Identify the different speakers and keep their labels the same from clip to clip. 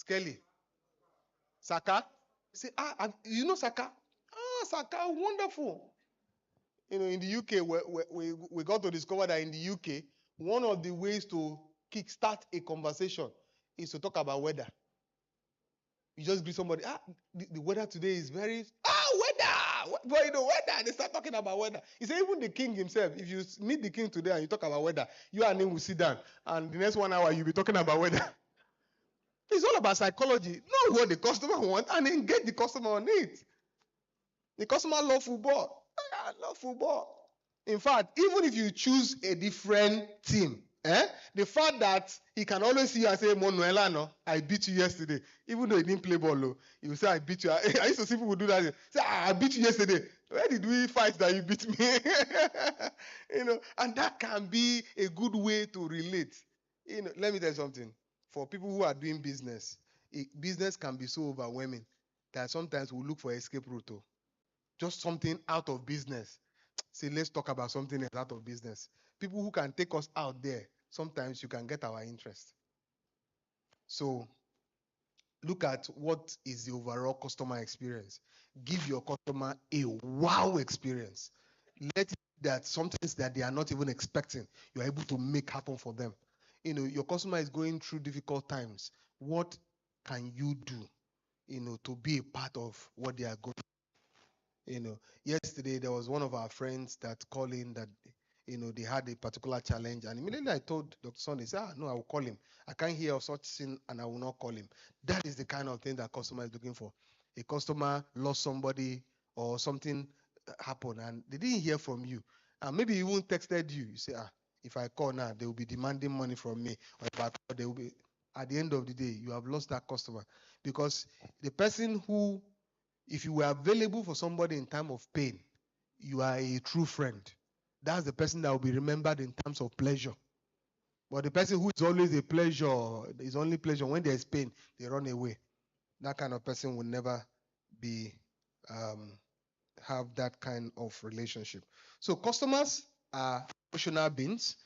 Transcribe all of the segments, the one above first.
Speaker 1: Skelly. Saka. Say, you know Saka? Saka, wonderful. You know, in the UK, we got to discover that in the UK, one of the ways to kickstart a conversation is to talk about weather. You just greet somebody, the weather today is very, weather! But you know, weather, they start talking about weather. He said, even the king himself, if you meet the king today and you talk about weather, you and him will sit down, and the next 1 hour, you'll be talking about weather. It's all about psychology. Know what the customer wants and engage the customer on it. The customer loves football. I love football. In fact, even if you choose a different team, the fact that he can always see you and say, Manuela, no, I beat you yesterday. Even though he didn't play ball, he will say, I beat you. I used to see people do that. Say, I beat you yesterday. Where did we fight that you beat me? You know, and that can be a good way to relate. You know, let me tell you something. For people who are doing business, business can be so overwhelming that sometimes we look for escape route. Just something out of business. Say, let's talk about something else out of business. People who can take us out there, sometimes you can get our interest. So, look at what is the overall customer experience. Give your customer a wow experience. Let it be that some things that they are not even expecting, you're able to make happen for them. You know, your customer is going through difficult times. What can you do, you know, to be a part of what they are going through? You know, yesterday there was one of our friends that called in that, you know, they had a particular challenge, and immediately I told Dr. Sunday, no, I will call him. I can't hear of such thing and I will not call him. That is the kind of thing that customer is looking for. A customer lost somebody or something happened and they didn't hear from you. And maybe even texted you. You say, if I call now, they will be demanding money from me. Or if I call, they will be. At the end of the day, you have lost that customer. Because the person who, if you were available for somebody in time of pain, you are a true friend. That's the person that will be remembered in terms of pleasure. But the person who is always a pleasure, is only pleasure. When there's pain, they run away. That kind of person will never be have that kind of relationship. So customers are emotional beings.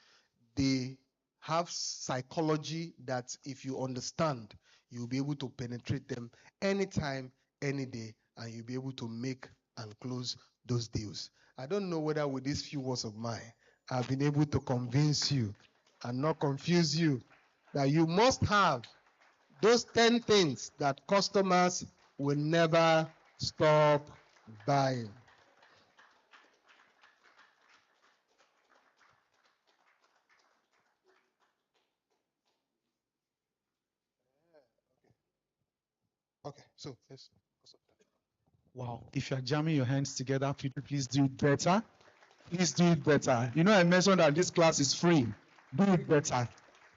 Speaker 1: They have psychology that if you understand, you'll be able to penetrate them anytime, any day, and you'll be able to make and close those deals. I don't know whether with these few words of mine, I've been able to convince you and not confuse you that you must have those 10 things that customers will never stop buying. Okay, so yes.
Speaker 2: Wow. If you're jamming your hands together, please do it better. Please do it better. You know, I mentioned that this class is free. Do it better.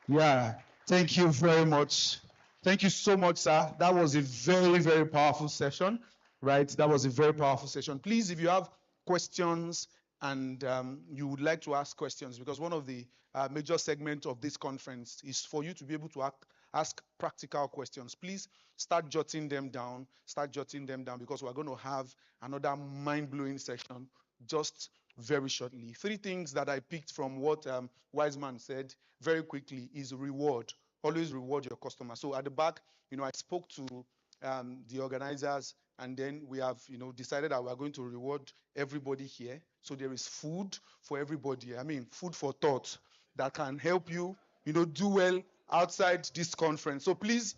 Speaker 2: Yeah. Thank you very much. Thank you so much, sir. That was a very, very powerful session, right? That was a very powerful session. Please, if you have questions and you would like to ask questions, because one of the major segments of this conference is for you to be able to ask practical questions. Please start jotting them down. Start jotting them down because we're going to have another mind-blowing session just very shortly. 3 things that I picked from what Wiseman said very quickly is reward. Always reward your customer. So at the back, you know, I spoke to the organizers, and then we have, you know, decided that we're going to reward everybody here. So there is food for everybody. I mean, food for thought that can help you, you know, do well outside this conference. So please,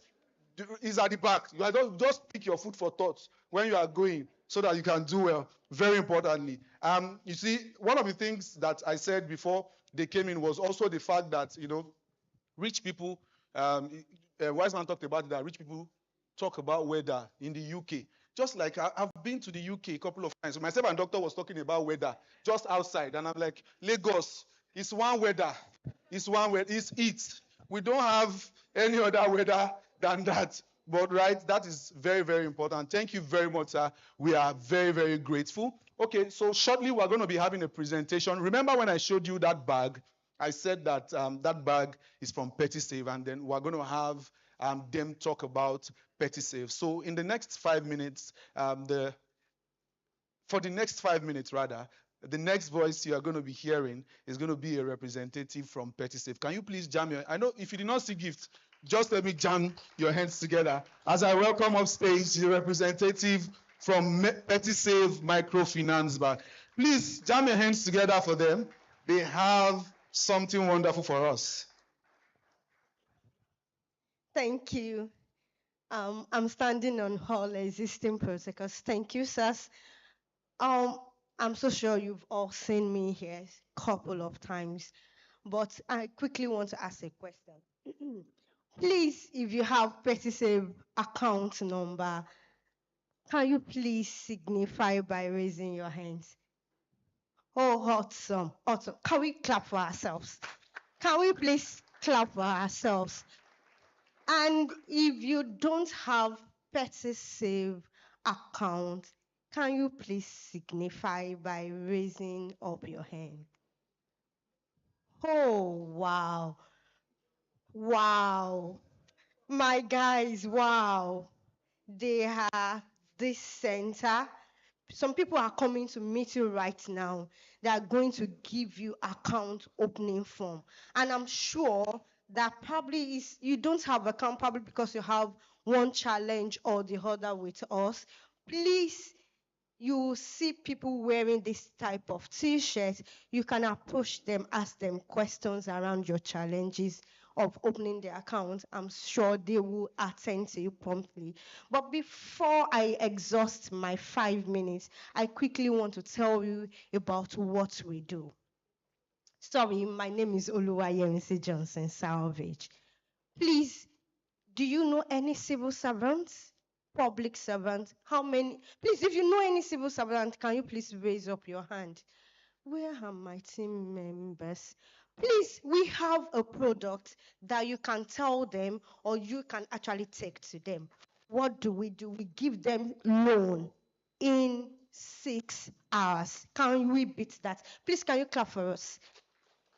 Speaker 2: it's at the back. You are just pick your food for thought when you are going so that you can do well. Very importantly. You see, one of the things that I said before they came in was also the fact that, you know, rich people, Wiseman talked about that rich people talk about weather in the UK. Just like I've been to the UK a couple of times. So myself and Doctor was talking about weather just outside. And I'm like, Lagos, it's one weather. It's one weather. It's it. We don't have any other weather than that. But right, that is very, very important. Thank you very much, sir. We are very, very grateful. Okay, so shortly we're going to be having a presentation. Remember when I showed you that bag? I said that that bag is from PettySave, and then we're going to have them talk about PettySave. So in the next 5 minutes, for the next 5 minutes rather, the next voice you are going to be hearing is going to be a representative from PettySave. Can you please jam your? I know if you did not see gift, Just let me jam your hands together as I welcome up stage the representative from PettySave Microfinance Bank. Please jam your hands together for them. They have something wonderful for us.
Speaker 3: Thank you. I'm standing on all existing protocols. Thank you, sirs. I'm so sure you've all seen me here a couple of times, but I quickly want to ask a question. Please, if you have PettySave account number, can you please signify by raising your hands? Oh, awesome, awesome. Can we clap for ourselves? Can we please clap for ourselves? And if you don't have PettySave account, can you please signify by raising up your hand? Oh, wow. Wow. My guys, wow. They are this center. Some people are coming to meet you right now. They are going to give you account opening form. And I'm sure that probably is you don't have account probably because you have one challenge or the other with us. Please, you see people wearing this type of t-shirt, you can approach them, ask them questions around your challenges of opening the account. I'm sure they will attend to you promptly. But before I exhaust my 5 minutes, I quickly want to tell you about what we do. Sorry, my name is Oluwayemisi Johnson Salvage. Please, do you know any civil servants? Public servant? How many? Please, if you know any civil servant, can you please raise up your hand? Where are my team members? Please, we have a product that you can tell them or you can actually take to them. What do? We give them loan in 6 hours. Can we beat that? Please, can you clap for us?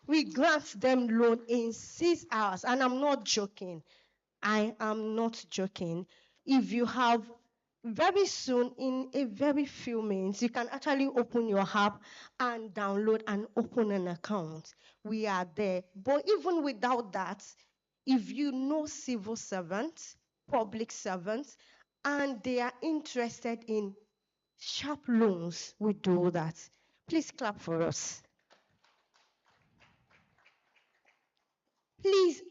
Speaker 3: We grant them loan in 6 hours, and I'm not joking. I am not joking. If you have very soon, in a very few minutes, you can actually open your app and download and open an account. We are there. But even without that, if you know civil servants, public servants, and they are interested in sharp loans, we do that. Please clap for us. Please,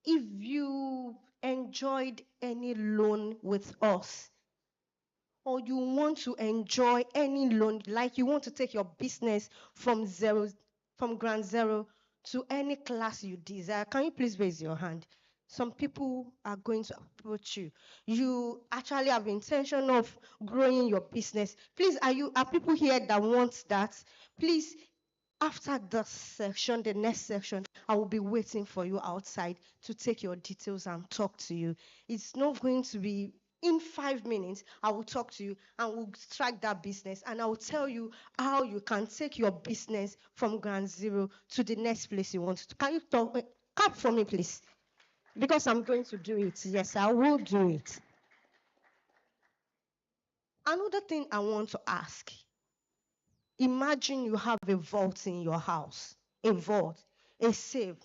Speaker 3: if you enjoyed any loan with us, or you want to enjoy any loan, like you want to take your business from ground zero to any class you desire, can you please raise your hand? Some people are going to approach you. You actually have intention of growing your business. Please, are people here that want that? Please, after the section, the next section, I will be waiting for you outside to take your details and talk to you. It's not going to be in 5 minutes. I will talk to you and we'll strike that business and I will tell you how you can take your business from ground zero to the next place you want to. Can you clap for me, please? Because I'm going to do it. Yes, I will do it. Another thing I want to ask. Imagine you have a vault in your house, a vault, a safe,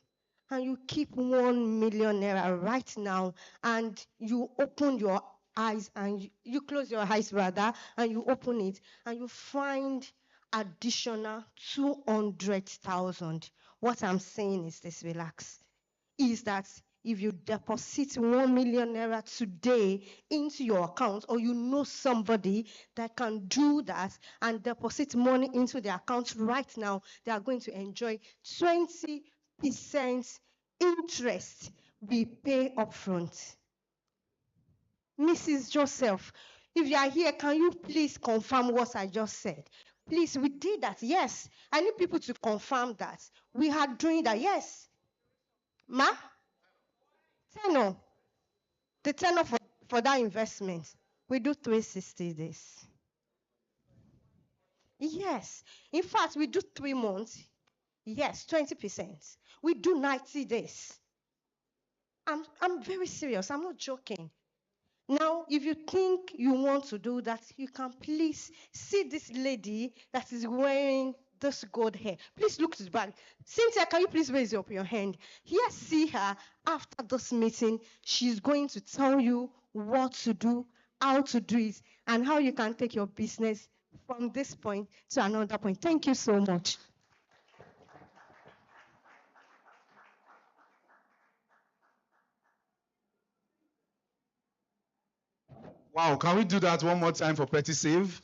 Speaker 3: and you keep 1 million naira right now, and you open your eyes and you close your eyes rather, and you open it, and you find additional 200,000. What I'm saying is this, relax, is that if you deposit 1 million naira today into your account, or you know somebody that can do that and deposit money into their account right now, they are going to enjoy 20% interest we pay upfront. Mrs. Joseph, if you are here, can you please confirm what I just said? Please, we did that. Yes. I need people to confirm that. We are doing that. Yes. Ma? Tenor. The tenor for that investment, we do 360 days. Yes. In fact, we do 3 months. Yes, 20%. We do 90 days. I'm very serious. I'm not joking. Now, if you think you want to do that, you can please see this lady that is wearing this gold hair. Please look to the back. Cynthia, can you please raise up your hand? Here, see her after this meeting. She's going to tell you what to do, how to do it, and how you can take your business from this point to another point. Thank you so much.
Speaker 2: Wow, can we do that one more time for Petty Save?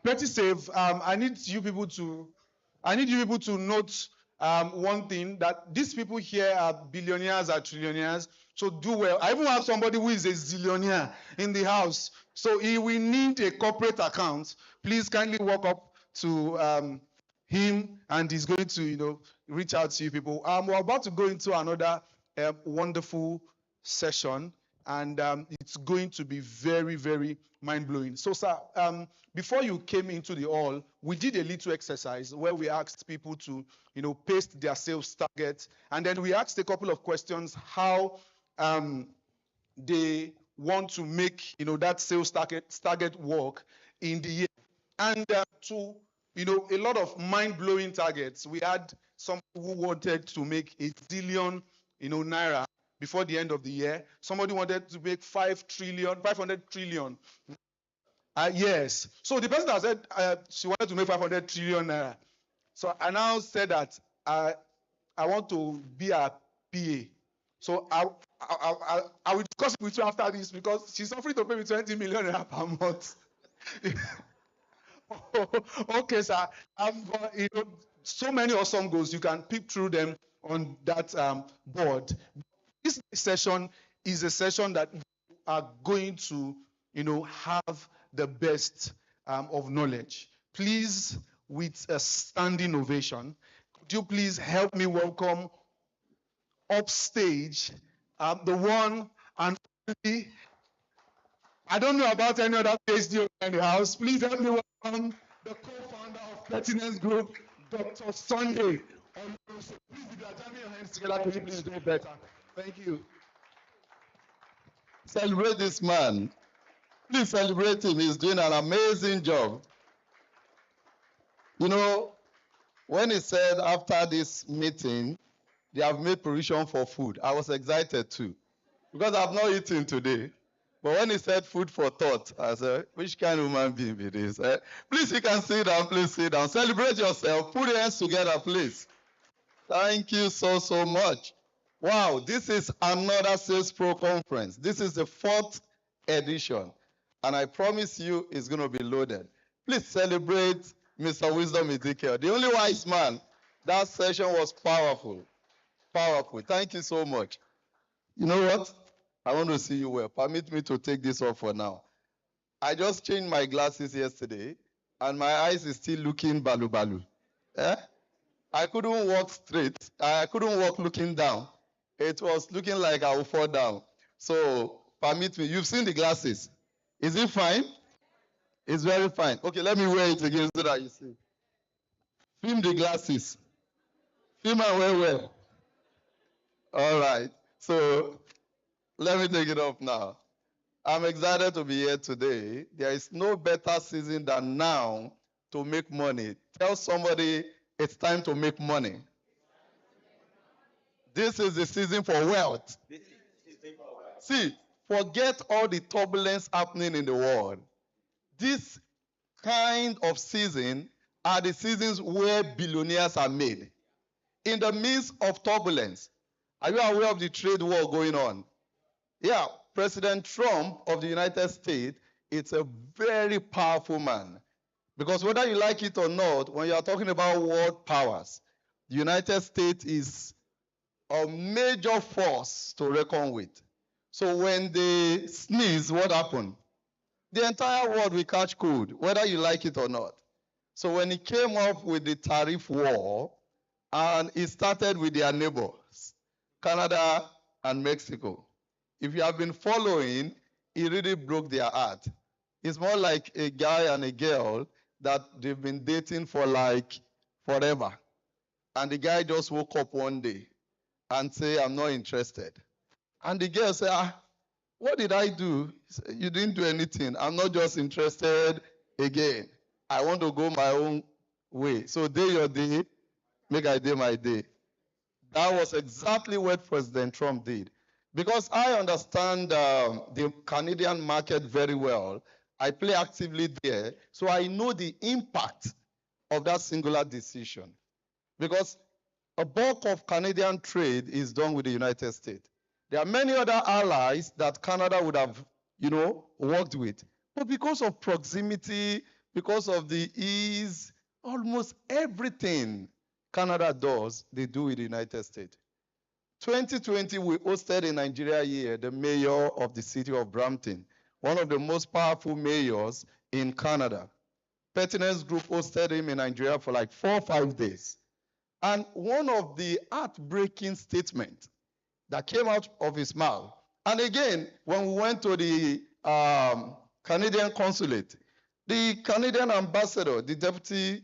Speaker 2: Petty Save, I need you people to note one thing, that these people here are billionaires, are trillionaires, so do well. I even have somebody who is a zillionaire in the house. So if we need a corporate account, please kindly walk up to him, and he's going to, reach out to you people. We're about to go into another wonderful session, and it's going to be very, very mind-blowing. So, sir, before you came into the hall, we did a little exercise where we asked people to, paste their sales targets, and then we asked a couple of questions how they want to make, that sales target work in the year. And a lot of mind-blowing targets. We had some who wanted to make 1 zillion, naira before the end of the year. Somebody wanted to make 500 trillion. Yes. So the person that said she wanted to make 500 trillion naira. So I now said that I want to be a PA. So I will discuss it with you after this, because she's offering to pay me 20 million naira per month. Okay, sir. So many awesome goals. You can pick through them on that board. This session is a session that you are going to, have the best of knowledge. Please, with a standing ovation, could you please help me welcome upstage the one and only. I don't know about any other PhD in the house. Please help me welcome the co-founder of Pertinence Group, Dr. Sunday. Please, if you are jamming your hands together, can you please do it better? Thank you.
Speaker 4: Celebrate this man. Please celebrate him. He's doing an amazing job. When he said after this meeting, they have made provision for food, I was excited too, because I've not eaten today. But when he said food for thought, I said, which kind of human being it is? Please, you can sit down. Please sit down. Celebrate yourself. Put your hands together, please. Thank you so, so much. Wow, this is another Sales Pro conference. This is the 4th edition. And I promise you it's going to be loaded. Please celebrate Mr. Wisdom Ezekiel, the only wise man. That session was powerful. Powerful. Thank you so much. You know what? I want to see you well. Permit me to take this off for now. I just changed my glasses yesterday, and my eyes is still looking balu-balu. I couldn't walk straight. I couldn't walk looking down. It was looking like I would fall down. So, permit me. You've seen the glasses. Is it fine? It's very fine. Okay, let me wear it again so that you see. Film the glasses. Film and wear well. All right. So, let me take it off now. I'm excited to be here today. There is no better season than now to make money. Tell somebody it's time to make money. This is the season for wealth. See, forget all the turbulence happening in the world. This kind of season are the seasons where billionaires are made. In the midst of turbulence, are you aware of the trade war going on? Yeah, President Trump of the United States is a very powerful man. Because whether you like it or not, when you are talking about world powers, the United States is a major force to reckon with. So when they sneeze, what happened? The entire world will catch cold, whether you like it or not. So when he came up with the tariff war, and it started with their neighbors, Canada and Mexico. If you have been following, it really broke their heart. It's more like a guy and a girl that they've been dating for like forever. And the guy just woke up one day and say, I'm not interested. And the girl said, what did I do? He said, you didn't do anything. I'm not just interested again. I want to go my own way. So day your day, make I day my day. That was exactly what President Trump did. Because I understand the Canadian market very well. I play actively there, so I know the impact of that singular decision. Because a bulk of Canadian trade is done with the United States. There are many other allies that Canada would have, worked with. But because of proximity, because of the ease, almost everything Canada does, they do with the United States. 2020, we hosted in Nigeria here the mayor of the city of Brampton, one of the most powerful mayors in Canada. Pertinence Group hosted him in Nigeria for like 4 or 5 days. And one of the heartbreaking statements that came out of his mouth, and again, when we went to the Canadian consulate, the Canadian ambassador, the deputy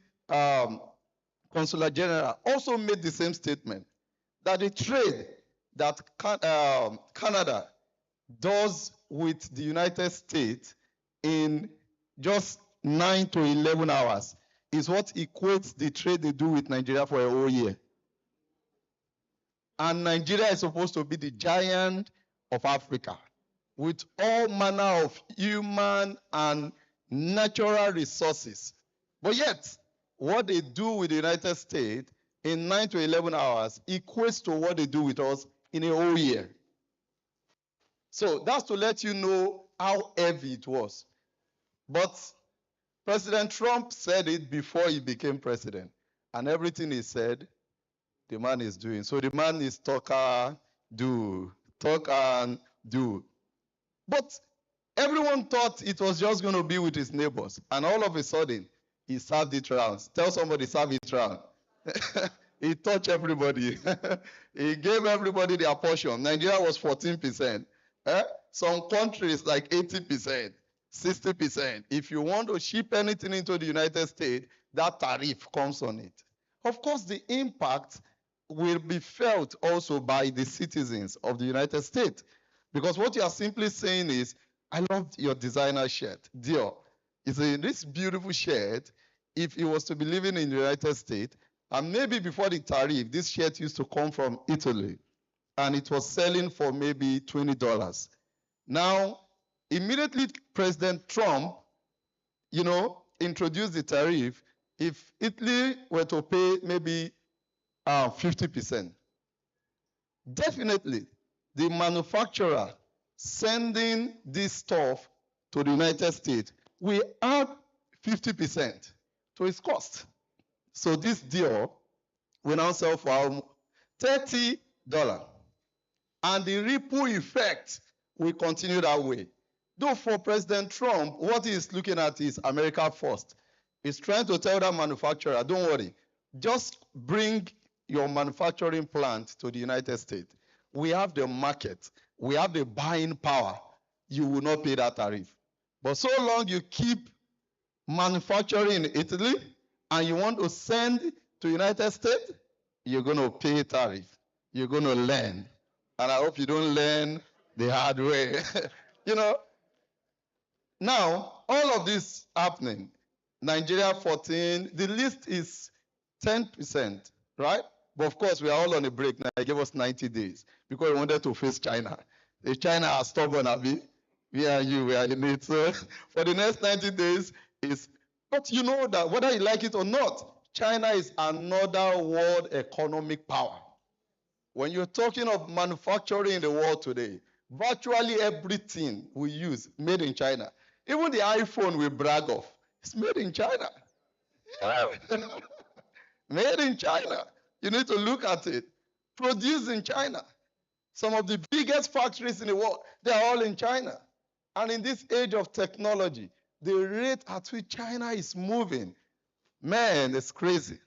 Speaker 4: consular general, also made the same statement, that the trade that Canada does with the United States in just 9 to 11 hours is what equates the trade they do with Nigeria for a whole year. And Nigeria is supposed to be the giant of Africa with all manner of human and natural resources. But yet, what they do with the United States in 9 to 11 hours equates to what they do with us in a whole year. So that's to let you know how heavy it was. But President Trump said it before he became president. And everything he said, the man is doing. So the man is talk and do. But everyone thought it was just going to be with his neighbors. And all of a sudden, he served it round. Tell somebody, serve it round. He touched everybody. He gave everybody their portion. Nigeria was 14%. Some countries like 80%, 60%. If you want to ship anything into the United States, that tariff comes on it. Of course, the impact will be felt also by the citizens of the United States. Because what you are simply saying is, I love your designer shirt, Dior. It's this beautiful shirt. If it was to be living in the United States, and maybe before the tariff, this shirt used to come from Italy, and it was selling for maybe $20. Now, immediately President Trump, introduced the tariff. If Italy were to pay maybe 50%, definitely the manufacturer sending this stuff to the United States will add 50% to its cost. So this deal will now sell for $30. And the ripple effect will continue that way. Though for President Trump, what he is looking at is America first. He's trying to tell that manufacturer, don't worry, just bring your manufacturing plant to the United States. We have the market. We have the buying power. You will not pay that tariff. But so long you keep manufacturing in Italy and you want to send to the United States, you're going to pay tariff. You're going to learn. And I hope you don't learn the hard way. Now, all of this happening, Nigeria 14, the list is 10%, right? But of course, we are all on a break now. They gave us 90 days because we wanted to face China. If China are stubborn, we are in it. So for the next 90 days, but you know that whether you like it or not, China is another world economic power. When you're talking of manufacturing in the world today, virtually everything we use made in China. Even the iPhone we brag of, it's made in China. Made in China. You need to look at it. Produced in China. Some of the biggest factories in the world, they are all in China. And in this age of technology, the rate at which China is moving, man, it's crazy.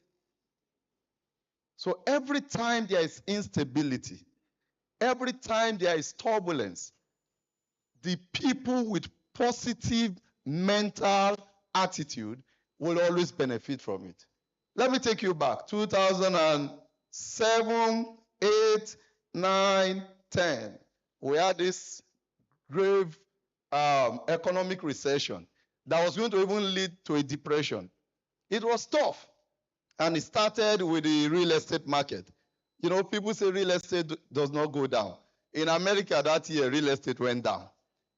Speaker 4: So every time there is instability, every time there is turbulence, the people with positive mental attitude will always benefit from it. Let me take you back. 2007, 8, 9, 10. We had this grave economic recession. that was going to even lead to a depression. It was tough. And it started with the real estate market. You know, people say real estate does not go down. In America that year, real estate went down.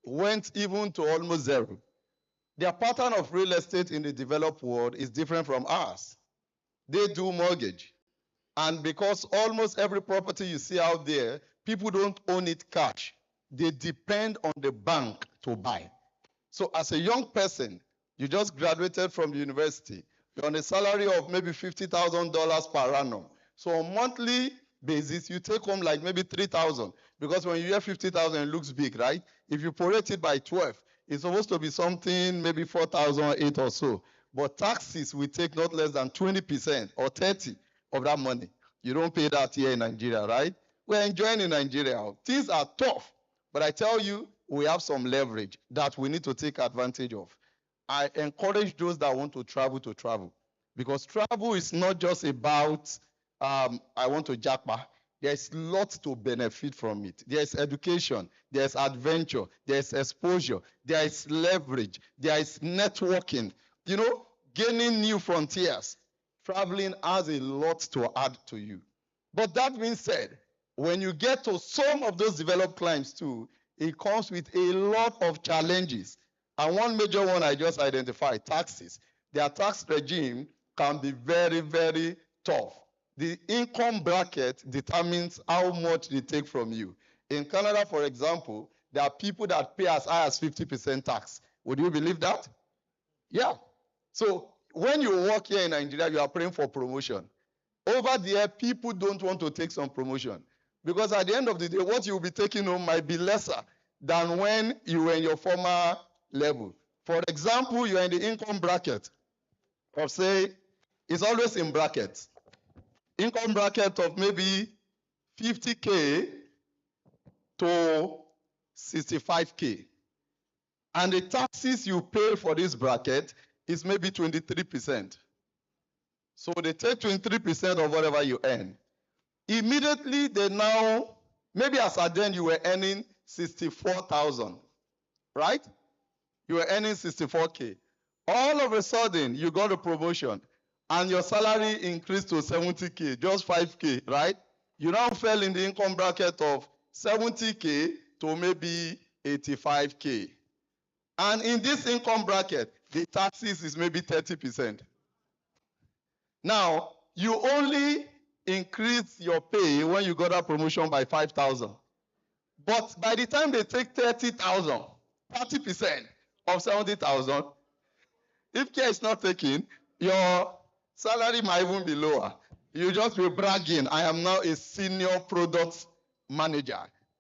Speaker 4: Went even to almost zero. Their pattern of real estate in the developed world is different from ours. They do mortgage. And because almost every property you see out there, people don't own it cash. They depend on the bank to buy. So as a young person, you just graduated from the university, you're on a salary of maybe $50,000 per annum. So on a monthly basis, you take home like maybe $3,000. Because when you hear 50,000, it looks big, right? If you prorate it by 12, it's supposed to be something maybe 4,008 or so. But taxes will take not less than 20% or 30% of that money. You don't pay that here in Nigeria, right? We're enjoying in Nigeria. Things are tough. But I tell you, we have some leverage that we need to take advantage of. I encourage those that want to travel. Because travel is not just about, I want to japa. There's lots to benefit from it. There's education, there's adventure, there's exposure, there is leverage, there is networking, you know, gaining new frontiers. Traveling has a lot to add to you. But that being said, when you get to some of those developed climes too, it comes with a lot of challenges. And one major one I just identified, taxes. Their tax regime can be very, very tough. The income bracket determines how much they take from you. In Canada, for example, there are people that pay as high as 50% tax. Would you believe that? Yeah. So when you work here in Nigeria, you are praying for promotion. Over there, people don't want to take some promotion. Because at the end of the day, what you'll be taking home might be lesser than when you were in your former level. For example, you're in the income bracket of, say, it's always in brackets. Income bracket of maybe 50K to 65K. And the taxes you pay for this bracket is maybe 23%. So they take 23% of whatever you earn. Immediately, they now, maybe as at then you were earning 64,000, right? You were earning 64K. All of a sudden, you got a promotion, and your salary increased to 70K, just 5K, right? You now fell in the income bracket of 70K to maybe 85K. And in this income bracket, the taxes is maybe 30%. Now, you only increase your pay when you got a promotion by 5,000. But by the time they take 30,000, 30% of 70,000, if care is not taken, your salary might even be lower. You just be bragging, I am now a senior product manager.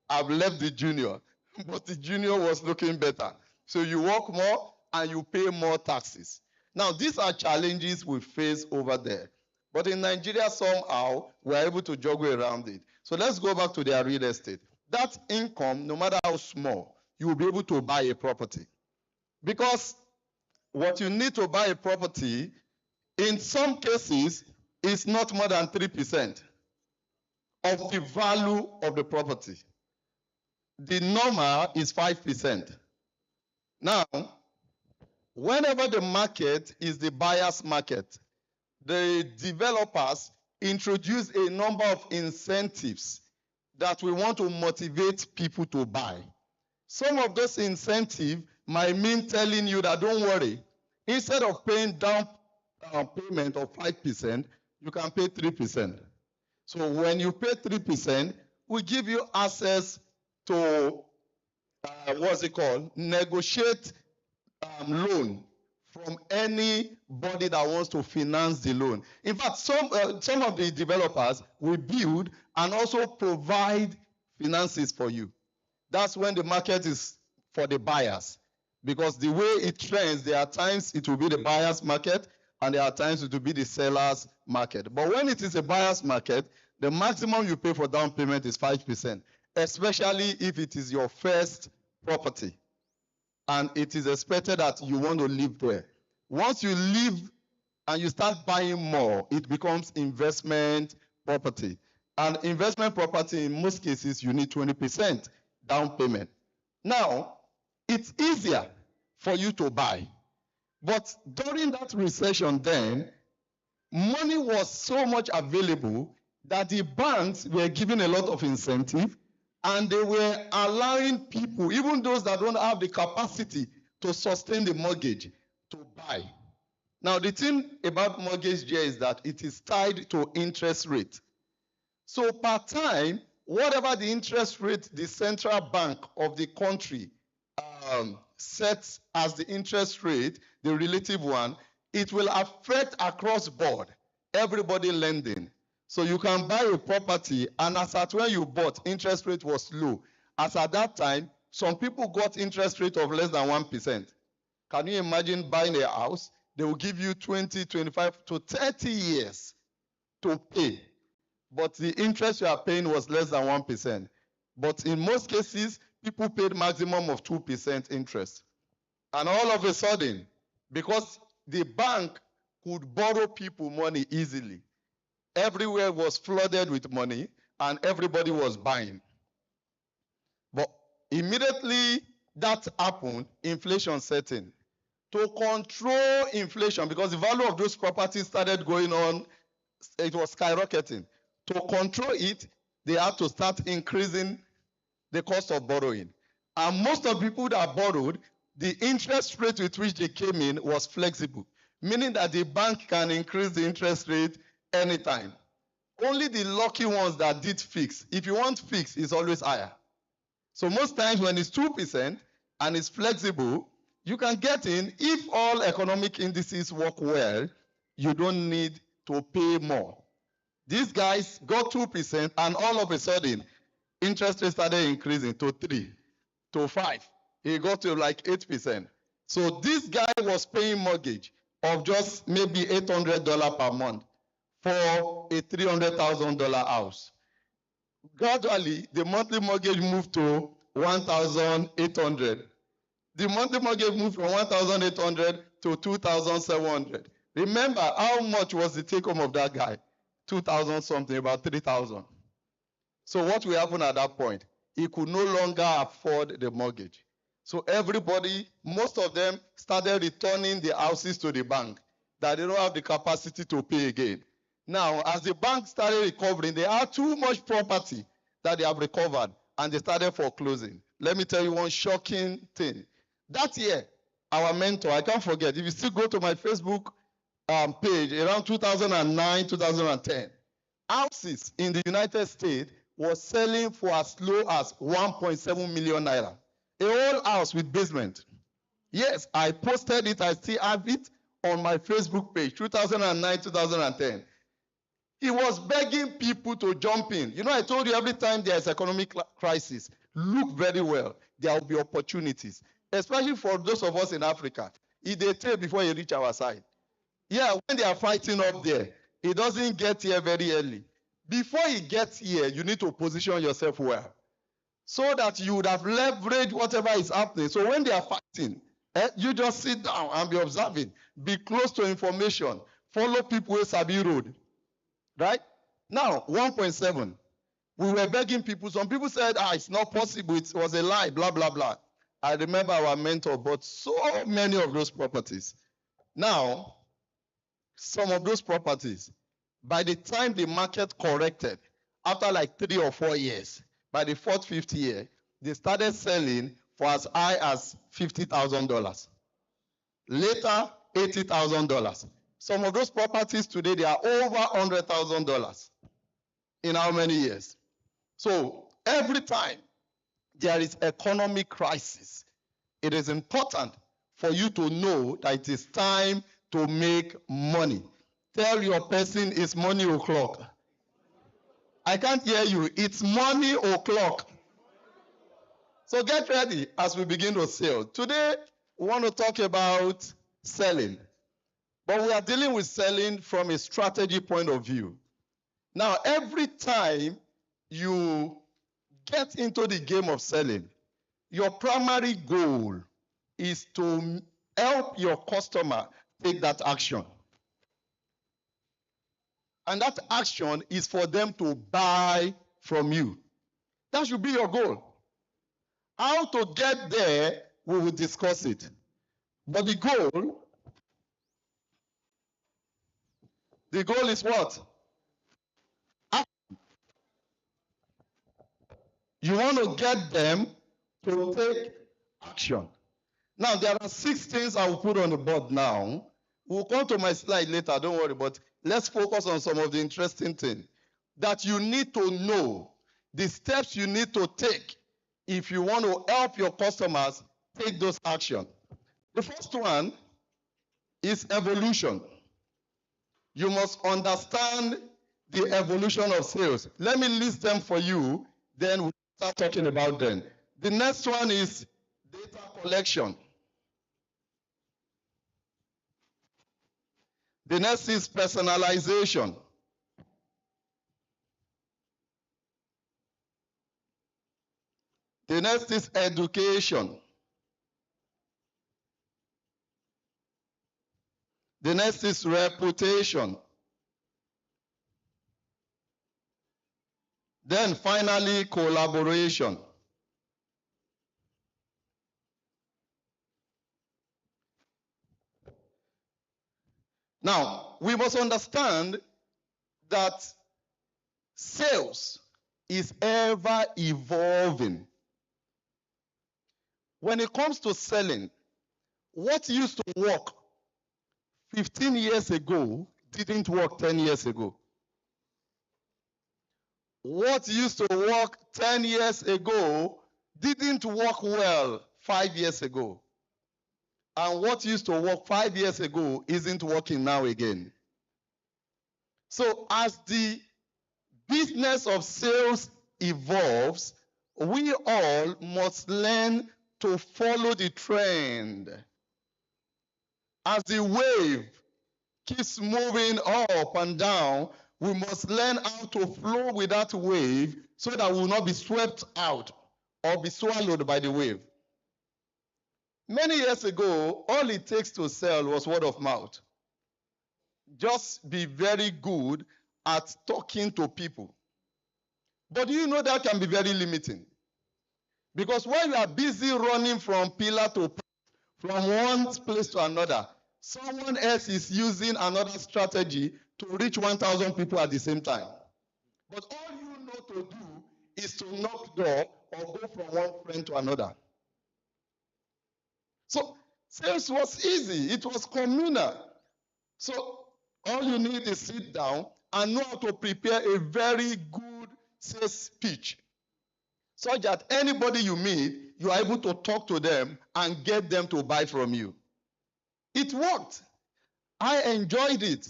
Speaker 4: I've left the junior, but the junior was looking better. So you work more and you pay more taxes. Now, these are challenges we face over there. But in Nigeria, somehow, we're able to juggle around it. So let's go back to their real estate. That income, no matter how small, you will be able to buy a property. Because what you need to buy a property, in some cases, is not more than 3% of the value of the property. The normal is 5%. Now, whenever the market is the buyer's market, the developers introduce a number of incentives that we want to motivate people to buy. Some of those incentives might mean telling you that don't worry, instead of paying down payment of 5%, you can pay 3%. So when you pay 3%, we give you access to, negotiate loan from anybody that wants to finance the loan. In fact, some of the developers will build and also provide finances for you. That's when the market is for the buyers. Because the way it trends, there are times it will be the buyer's market, and there are times it will be the seller's market. But when it is a buyer's market, the maximum you pay for down payment is 5%, especially if it is your first property. And it is expected that you want to live there. Once you live and you start buying more, it becomes investment property. And investment property, in most cases, you need 20% down payment. Now, it's easier for you to buy But during that recession then, money was so much available that the banks were giving a lot of incentive, and they were allowing people, even those that don't have the capacity to sustain the mortgage, to buy. Now, the thing about mortgage here is that it is tied to interest rate. So per time, whatever the interest rate the central bank of the country sets as the interest rate, the relative one, it will affect across board everybody lending. So you can buy a property, and as at when you bought, interest rate was low. As at that time, some people got interest rate of less than 1%. Can you imagine buying a house? They will give you 20, 25 to 30 years to pay. But the interest you are paying was less than 1%. But in most cases, people paid maximum of 2% interest. And all of a sudden, because the bank could borrow people money easily, everywhere was flooded with money and everybody was buying. But immediately that happened, inflation set in. To control inflation, because the value of those properties started going on, it was skyrocketing. To control it, they had to start increasing the cost of borrowing. And most of the people that borrowed, the interest rate with which they came in was flexible, meaning that the bank can increase the interest rate anytime. Only the lucky ones that did fix. If you want fix, it's always higher. So most times when it's 2% and it's flexible, you can get in. If all economic indices work well, you don't need to pay more. These guys got 2%, and all of a sudden, interest rates started increasing to 3, to 5. He got to like 8%. So this guy was paying mortgage of just maybe $800 per month for a $300,000 house. Gradually, the monthly mortgage moved to $1,800. The monthly mortgage moved from $1,800 to $2,700. Remember, how much was the take-home of that guy? 2,000 something, about 3,000. So what will happen at that point? He could no longer afford the mortgage. So everybody, most of them, started returning the houses to the bank that they don't have the capacity to pay again. Now, as the bank started recovering, they had too much property that they have recovered, and they started foreclosing. Let me tell you one shocking thing. That year, our mentor, I can't forget, if you still go to my Facebook page, around 2009, 2010, houses in the United States was selling for as low as 1.7 million naira. A whole house with basement. Yes, I posted it, I still have it on my Facebook page, 2009, 2010. He was begging people to jump in. You know, I told you every time there's economic crisis, look very well. There will be opportunities, especially for those of us in Africa. If they take before you reach our side. Yeah, when they are fighting up there, it doesn't get here very early. Before it gets here, you need to position yourself well, so that you would have leveraged whatever is happening. So when they are fighting, you just sit down and be observing. Be close to information. Follow people who Sabi Road. Right? Now, 1.7. We were begging people. Some people said, it's not possible. It was a lie, blah, blah, blah. I remember our mentor bought so many of those properties. Now, some of those properties, by the time the market corrected, after like 3 or 4 years, by the 4th, 5th year, they started selling for as high as $50,000. Later, $80,000. Some of those properties today, they are over $100,000 in how many years? So every time there is economic crisis, it is important for you to know that it is time to make money. Tell your person it's money o'clock. I can't hear you. It's money o'clock. So get ready as we begin to sell. Today, we want to talk about selling. But we are dealing with selling from a strategy point of view. Now, every time you get into the game of selling, your primary goal is to help your customer take that action. And that action is for them to buy from you. That should be your goal. How to get there, we will discuss it. But the goal The goal is what? You want to get them to take action. Now, there are 6 things I will put on the board now. We'll come to my slide later, don't worry, but let's focus on some of the interesting things that you need to know, the steps you need to take if you want to help your customers take those actions. The first one is evolution. You must understand the evolution of sales. Let me list them for you, then we'll start talking about them. The next one is data collection. The next is personalization. The next is education. The next is reputation. Then finally, collaboration. Now, we must understand that sales is ever evolving. When it comes to selling, what used to work 15 years ago didn't work 10 years ago. What used to work 10 years ago didn't work well 5 years ago. And what used to work 5 years ago isn't working now again. So as the business of sales evolves, we all must learn to follow the trend. As the wave keeps moving up and down, we must learn how to flow with that wave so that we will not be swept out or be swallowed by the wave. Many years ago, all it takes to sell was word of mouth. Just be very good at talking to people. But you know that can be very limiting. Because while you are busy running from pillar to pillar, from one place to another, someone else is using another strategy to reach 1,000 people at the same time. But all you know to do is to knock door or go from one friend to another. So sales was easy. It was communal. So all you need is sit down and know how to prepare a very good sales speech, such that anybody you meet, you are able to talk to them and get them to buy from you. It worked. I enjoyed it.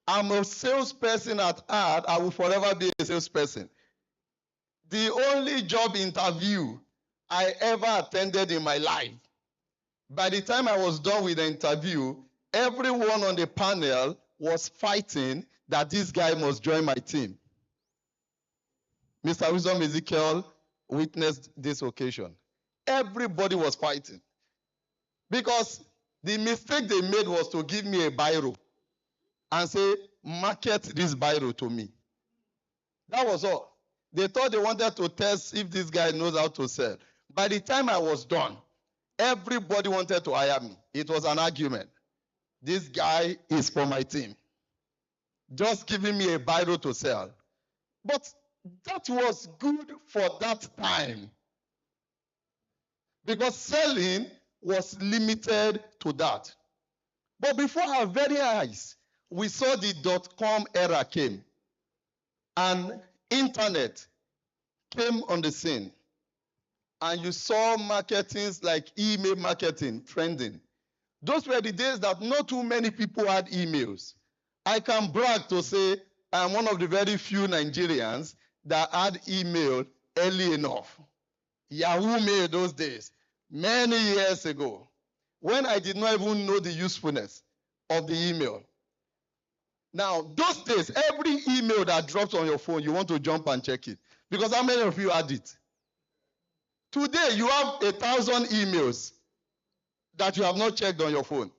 Speaker 4: I'm a salesperson at heart. I will forever be a salesperson. The only job interview I ever attended in my life, by the time I was done with the interview, everyone on the panel was fighting that this guy must join my team. Mr. Wisdom Ezekiel witnessed this occasion. Everybody was fighting. Because the mistake they made was to give me a biro and say, market this biro to me. That was all. They thought they wanted to test if this guy knows how to sell. By the time I was done, everybody wanted to hire me. It was an argument. This guy is for my team. Just giving me a biro to sell. But that was good for that time. Because selling was limited to that. But before our very eyes, we saw the .com era came. And internet came on the scene. And you saw marketings like email marketing trending. Those were the days that not too many people had emails. I can brag to say I'm one of the very few Nigerians that had email early enough. Yahoo Mail those days, many years ago, when I did not even know the usefulness of the email. Now, those days, every email that drops on your phone, you want to jump and check it. Because how many of you had it? Today, you have 1,000 emails that you have not checked on your phone.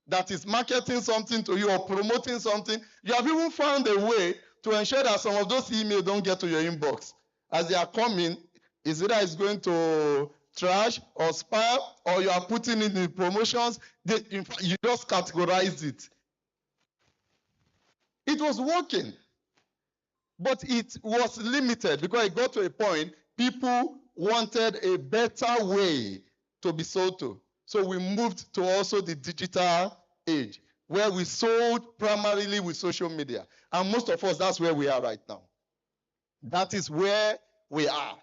Speaker 4: That is marketing something to you or promoting something. You have even found a way to ensure that some of those emails don't get to your inbox. As they are coming, it's either it's going to trash or spam, or you are putting it in promotions. In fact, you just categorize it. It was working. But it was limited because it got to a point people wanted a better way to be sold to. So we moved to also the digital age, where we sold primarily with social media. And most of us, that's where we are right now. That is where we are.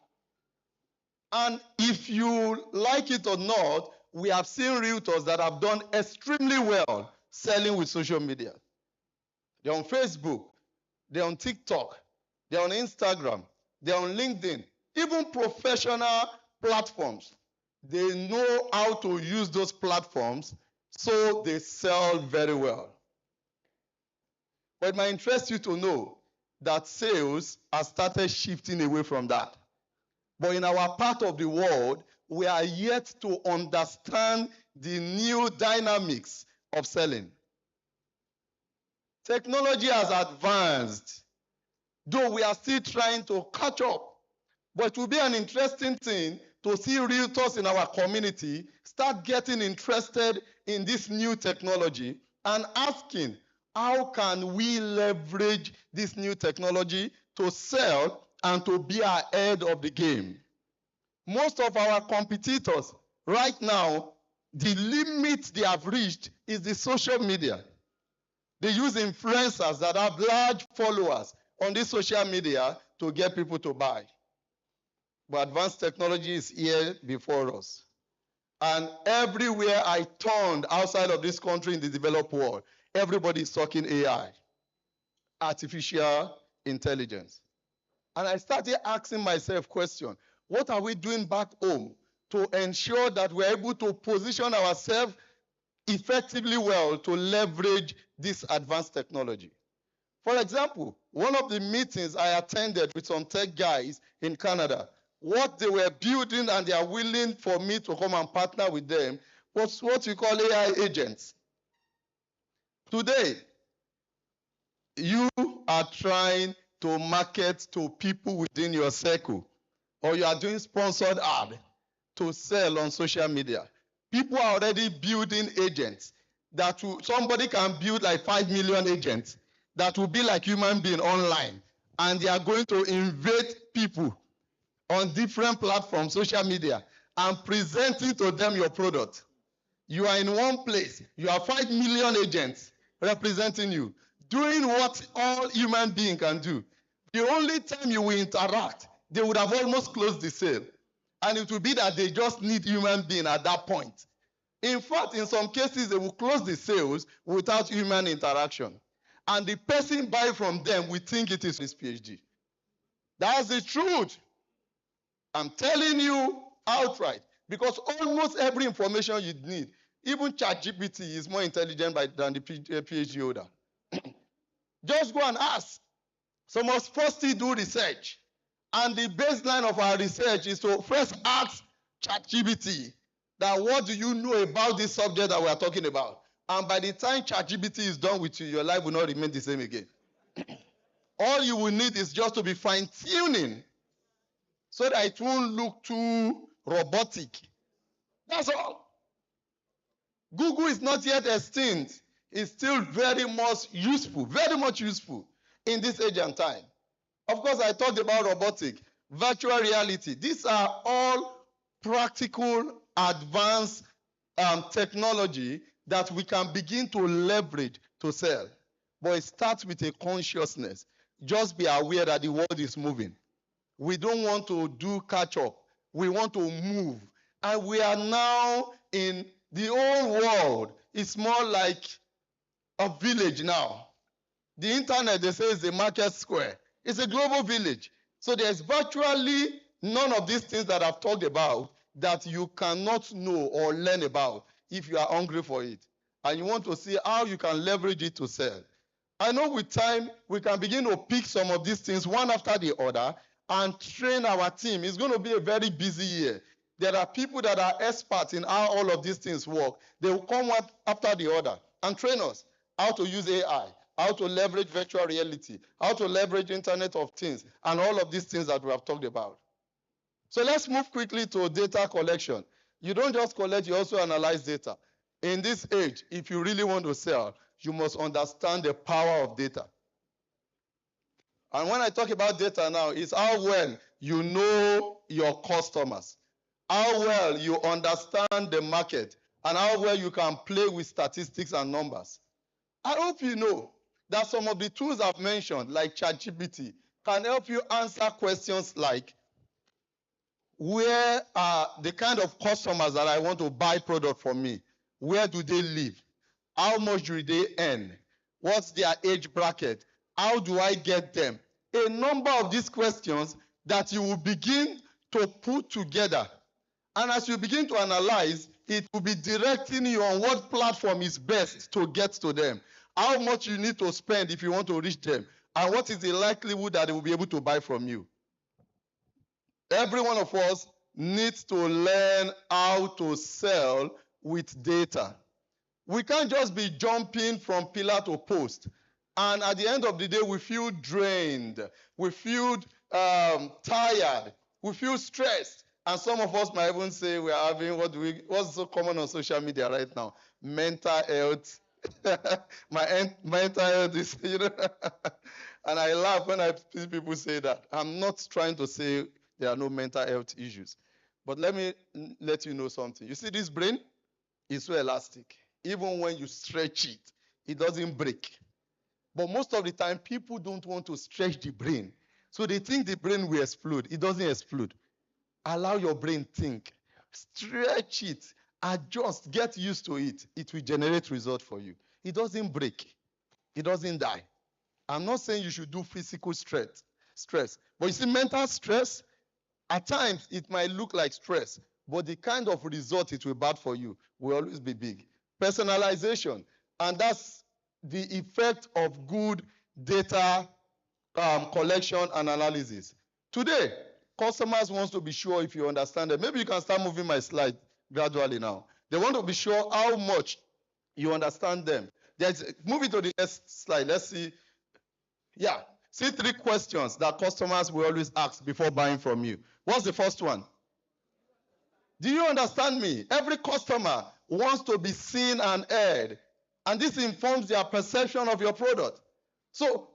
Speaker 4: And if you like it or not, we have seen realtors that have done extremely well selling with social media. They're on Facebook, they're on TikTok, they're on Instagram, they're on LinkedIn, even professional platforms. They know how to use those platforms, so they sell very well. But it might interest you to know that sales has started shifting away from that. But in our part of the world, we are yet to understand the new dynamics of selling. Technology has advanced, though we are still trying to catch up. But it will be an interesting thing to see realtors in our community start getting interested in this new technology and asking, how can we leverage this new technology to sell and to be ahead of the game? Most of our competitors right now, the limit they have reached is the social media. They use influencers that have large followers on this social media to get people to buy. But advanced technology is here before us. And everywhere I turned outside of this country in the developed world, everybody is talking AI, artificial intelligence. And I started asking myself questions. What are we doing back home to ensure that we're able to position ourselves effectively well to leverage this advanced technology? For example, one of the meetings I attended with some tech guys in Canada, what they were building and they are willing for me to come and partner with them was what we call AI agents. Today, you are trying to market to people within your circle, or you are doing sponsored ad to sell on social media. People are already building agents that somebody can build like 5 million agents that will be like human being online, and they are going to invade people on different platforms, social media, and presenting to them your product. You are in one place, you have 5 million agents representing you, doing what all human beings can do. The only time you will interact, they would have almost closed the sale. And it will be that they just need human being at that point. In fact, in some cases, they will close the sales without human interaction. And the person buying from them will think it is his PhD. That's the truth. I'm telling you outright, because almost every information you need, even ChatGPT is more intelligent than the PhD holder. Just go and ask. So must first do research. And the baseline of our research is to first ask ChatGPT that what do you know about this subject that we are talking about? And by the time ChatGPT is done with you, your life will not remain the same again. All you will need is just to be fine-tuning so that it won't look too robotic. That's all. Google is not yet extinct. It's still very much useful in this age and time. Of course, I talked about robotic, virtual reality. These are all practical, advanced technology that we can begin to leverage to sell. But it starts with a consciousness. Just be aware that the world is moving. We don't want to do catch-up. We want to move. And we are now in the whole world. It's more like a village now. The internet, they say, is a market square. It's a global village. So there's virtually none of these things that I've talked about that you cannot know or learn about if you are hungry for it. And you want to see how you can leverage it to sell. I know with time, we can begin to pick some of these things one after the other and train our team. It's going to be a very busy year. There are people that are experts in how all of these things work. They will come one after the other and train us how to use AI, how to leverage virtual reality, how to leverage Internet of Things, and all of these things that we have talked about. So let's move quickly to data collection. You don't just collect, you also analyze data. In this age, if you really want to sell, you must understand the power of data. And when I talk about data now, it's how well you know your customers, how well you understand the market, and how well you can play with statistics and numbers. I hope you know that some of the tools I've mentioned, like ChatGPT, can help you answer questions like, where are the kind of customers that I want to buy product from me? Where do they live? How much do they earn? What's their age bracket? How do I get them? A number of these questions that you will begin to put together. And as you begin to analyze, it will be directing you on what platform is best to get to them, how much you need to spend if you want to reach them, and what is the likelihood that they will be able to buy from you. Every one of us needs to learn how to sell with data. We can't just be jumping from pillar to post. And at the end of the day, we feel drained. We feel tired. We feel stressed. And some of us might even say we are having what's so common on social media right now? Mental health. Mental health is, and I laugh when I see people say that. I'm not trying to say there are no mental health issues. But let me let you know something. You see, this brain is so elastic. Even when you stretch it, it doesn't break. But most of the time, people don't want to stretch the brain. So they think the brain will explode. It doesn't explode. Allow your brain think. Stretch it. Adjust. Get used to it. It will generate results for you. It doesn't break. It doesn't die. I'm not saying you should do physical stress. But you see, mental stress, at times, it might look like stress. But the kind of result it will bring for you will always be big. Personalization. And that's the effect of good data collection and analysis. Today, customers want to be sure if you understand it. Maybe you can start moving my slide gradually now. They want to be sure how much you understand them. Move it to the next slide. Let's see. Yeah. See 3 questions that customers will always ask before buying from you. What's the first one? Do you understand me? Every customer wants to be seen and heard. And this informs their perception of your product. So,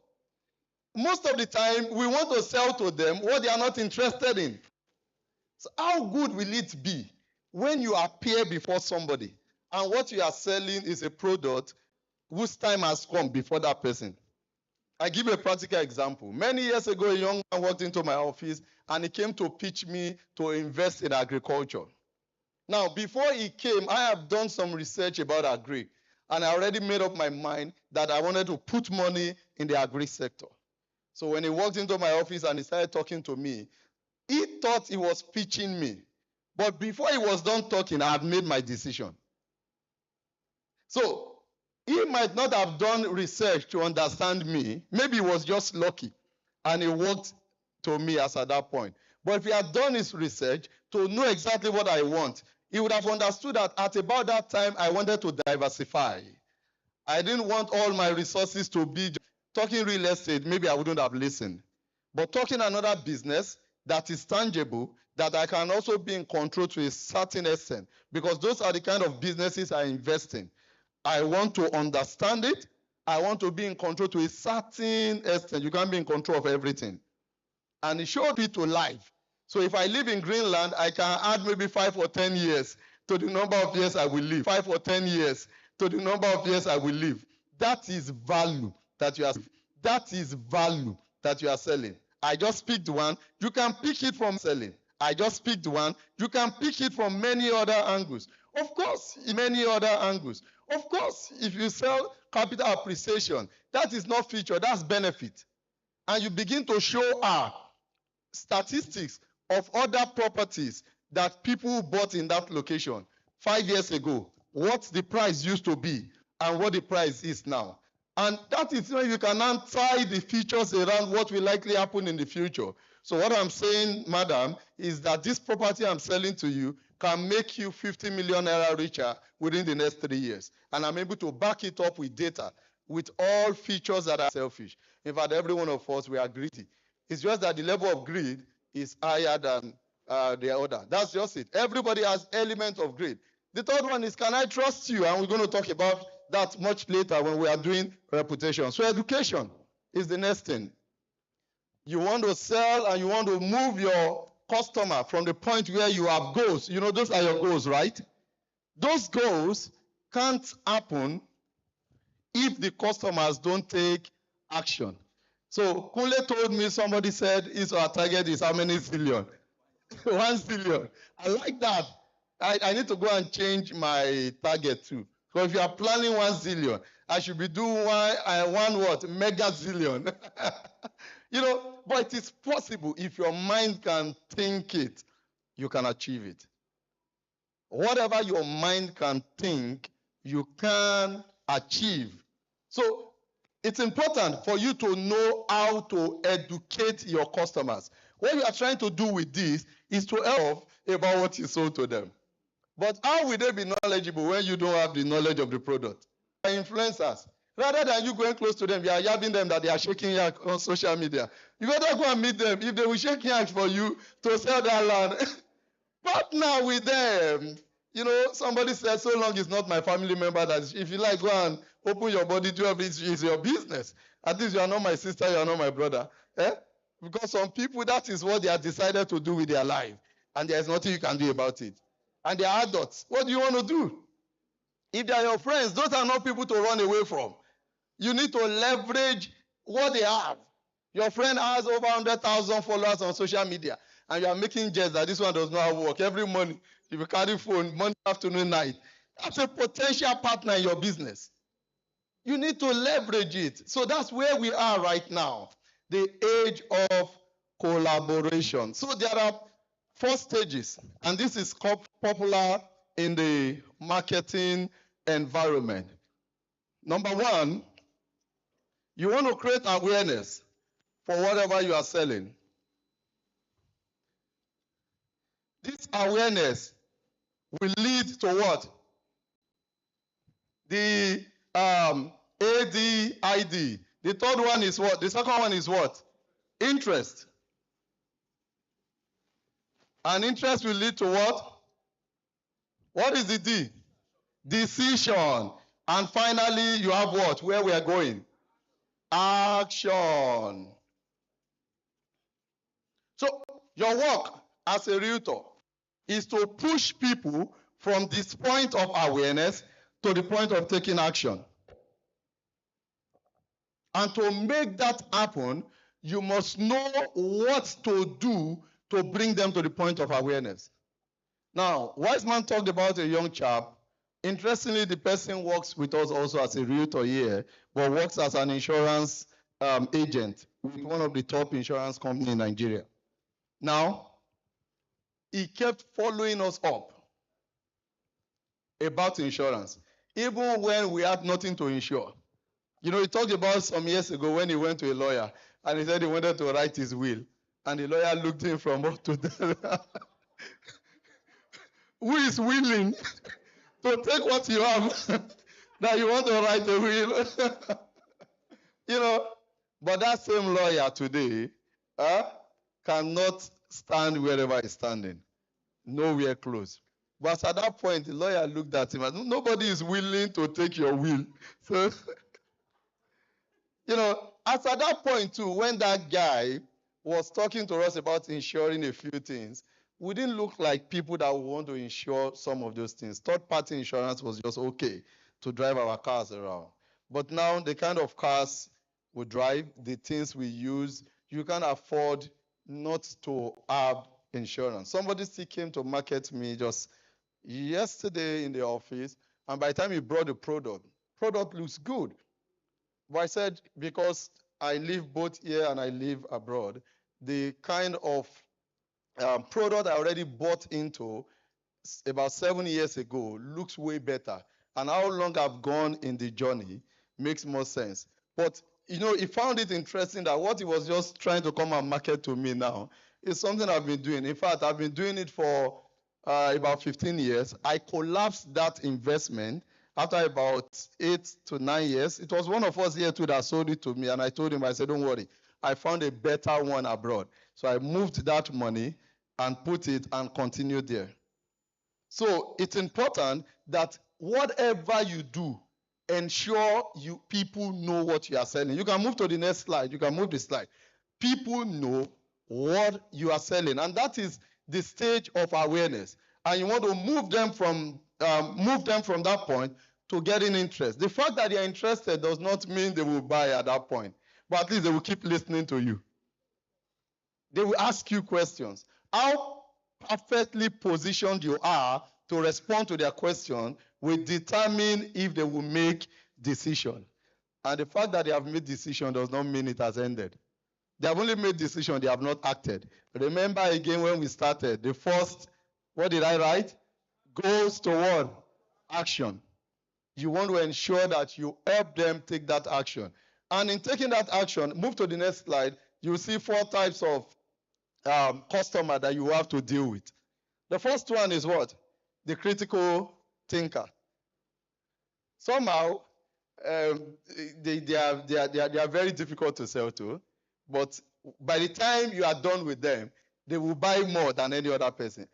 Speaker 4: most of the time, we want to sell to them what they are not interested in. So how good will it be when you appear before somebody and what you are selling is a product whose time has come before that person? I give you a practical example. Many years ago, a young man walked into my office and he came to pitch me to invest in agriculture. Now, before he came, I have done some research about agri. And I already made up my mind that I wanted to put money in the agri sector. So when he walked into my office and he started talking to me, he thought he was pitching me. But before he was done talking, I had made my decision. So he might not have done research to understand me. Maybe he was just lucky. And he walked to me as at that point. But if he had done his research to know exactly what I want, he would have understood that at about that time, I wanted to diversify. I didn't want all my resources to be talking real estate. Maybe I wouldn't have listened. But talking another business that is tangible, that I can also be in control to a certain extent, because those are the kind of businesses I invest in. I want to understand it. I want to be in control to a certain extent. You can't be in control of everything. And it showed me to life. So if I live in Greenland, I can add maybe 5 or 10 years to the number of years I will live. 5 or 10 years to the number of years I will live. That is value that you are. That is value that you are selling. I just picked one. You can pick it from selling. I just picked one. You can pick it from many other angles. Of course, in many other angles. Of course, if you sell capital appreciation, that is not feature, that's benefit. And you begin to show statistics of other properties that people bought in that location 5 years ago, what the price used to be and what the price is now. And that is when you can now tie the features around what will likely happen in the future. So what I'm saying, madam, is that this property I'm selling to you can make you 50 million naira richer within the next 3 years. And I'm able to back it up with data, with all features that are selfish. In fact, every one of us, we are greedy. It's just that the level of greed is higher than the other. That's just it. Everybody has elements of greed. The third one is, can I trust you? And we're going to talk about that much later when we are doing reputation. So education is the next thing. You want to sell and you want to move your customer from the point where you have goals. You know, those are your goals, right? Those goals can't happen if the customers don't take action. So Kunle told me, somebody said his our target is how many zillion? 1 zillion. I like that. I need to go and change my target too. Because if you are planning 1 zillion, I should be doing one what? Mega zillion. You know, but it is possible. If your mind can think it, you can achieve it. Whatever your mind can think, you can achieve. So it's important for you to know how to educate your customers. What you are trying to do with this is to help about what you sold to them. But how will they be knowledgeable when you don't have the knowledge of the product? Influencers. Rather than you going close to them, you are yabbing them that they are shaking yak on social media. You better go and meet them. If they will shake yak for you to sell that land, partner with them. You know, somebody said, so long it's not my family member, that if you like, go and open your body to it, it's your business. At least you are not my sister, you are not my brother. Eh? Because some people, that is what they have decided to do with their life. And there is nothing you can do about it. And they are adults. What do you want to do? If they are your friends, those are not people to run away from. You need to leverage what they have. Your friend has over 100,000 followers on social media, and you are making jest that this one does not have work. Every morning, if you carry phone, Monday afternoon, night. That's a potential partner in your business. You need to leverage it. So that's where we are right now, the age of collaboration. So there are 4 stages, and this is popular in the marketing environment. Number 1, you want to create awareness for whatever you are selling. This awareness will lead to what? The ADID. The third one is what? The second one is what? Interest. And interest will lead to what? What is the D? Decision. And finally, you have what? Where we are going? Action. So, your work as a realtor is to push people from this point of awareness to the point of taking action. And to make that happen, you must know what to do to bring them to the point of awareness. Now, Wiseman talked about a young chap. Interestingly, the person works with us also as a realtor here, but works as an insurance agent with one of the top insurance companies in Nigeria. Now, he kept following us up about insurance, even when we had nothing to insure. You know, he talked about some years ago when he went to a lawyer, and he said he wanted to write his will, and the lawyer looked him from up to down. Who is willing to take what you have that you want to write a will? You know, but that same lawyer today cannot stand wherever he's standing, nowhere close. But at that point, the lawyer looked at him and nobody is willing to take your will. So, you know, as at that point too, when that guy was talking to us about insuring a few things, we didn't look like people that would want to insure some of those things. Third-party insurance was just okay to drive our cars around. But now the kind of cars we drive, the things we use, you can't afford not to have insurance. Somebody still came to market me just yesterday in the office, and by the time he brought the product looks good. But I said, because I live both here and I live abroad, the kind of product I already bought into about 7 years ago looks way better. And how long I've gone in the journey makes more sense. But, you know, he found it interesting that what he was just trying to come and market to me now is something I've been doing. In fact, I've been doing it for about 15 years. I collapsed that investment after about 8 to 9 years. It was one of us here too that sold it to me, and I told him, I said, don't worry, I found a better one abroad. So I moved that money and put it and continued there. So it's important that whatever you do, ensure people know what you are selling. You can move to the next slide. You can move the slide. people know what you are selling. And that is the stage of awareness. And you want to move them from that point to getting interest. The fact that they are interested does not mean they will buy at that point, but at least they will keep listening to you. They will ask you questions. How perfectly positioned you are to respond to their question will determine if they will make decision. And the fact that they have made decision does not mean it has ended. They have only made decision, they have not acted. Remember again when we started, the first, what did I write? Goes toward action. You want to ensure that you help them take that action. And in taking that action, move to the next slide, you will see 4 types of customer that you have to deal with. The first one is what? The critical thinker. Somehow, they are very difficult to sell to, but by the time you are done with them, they will buy more than any other person.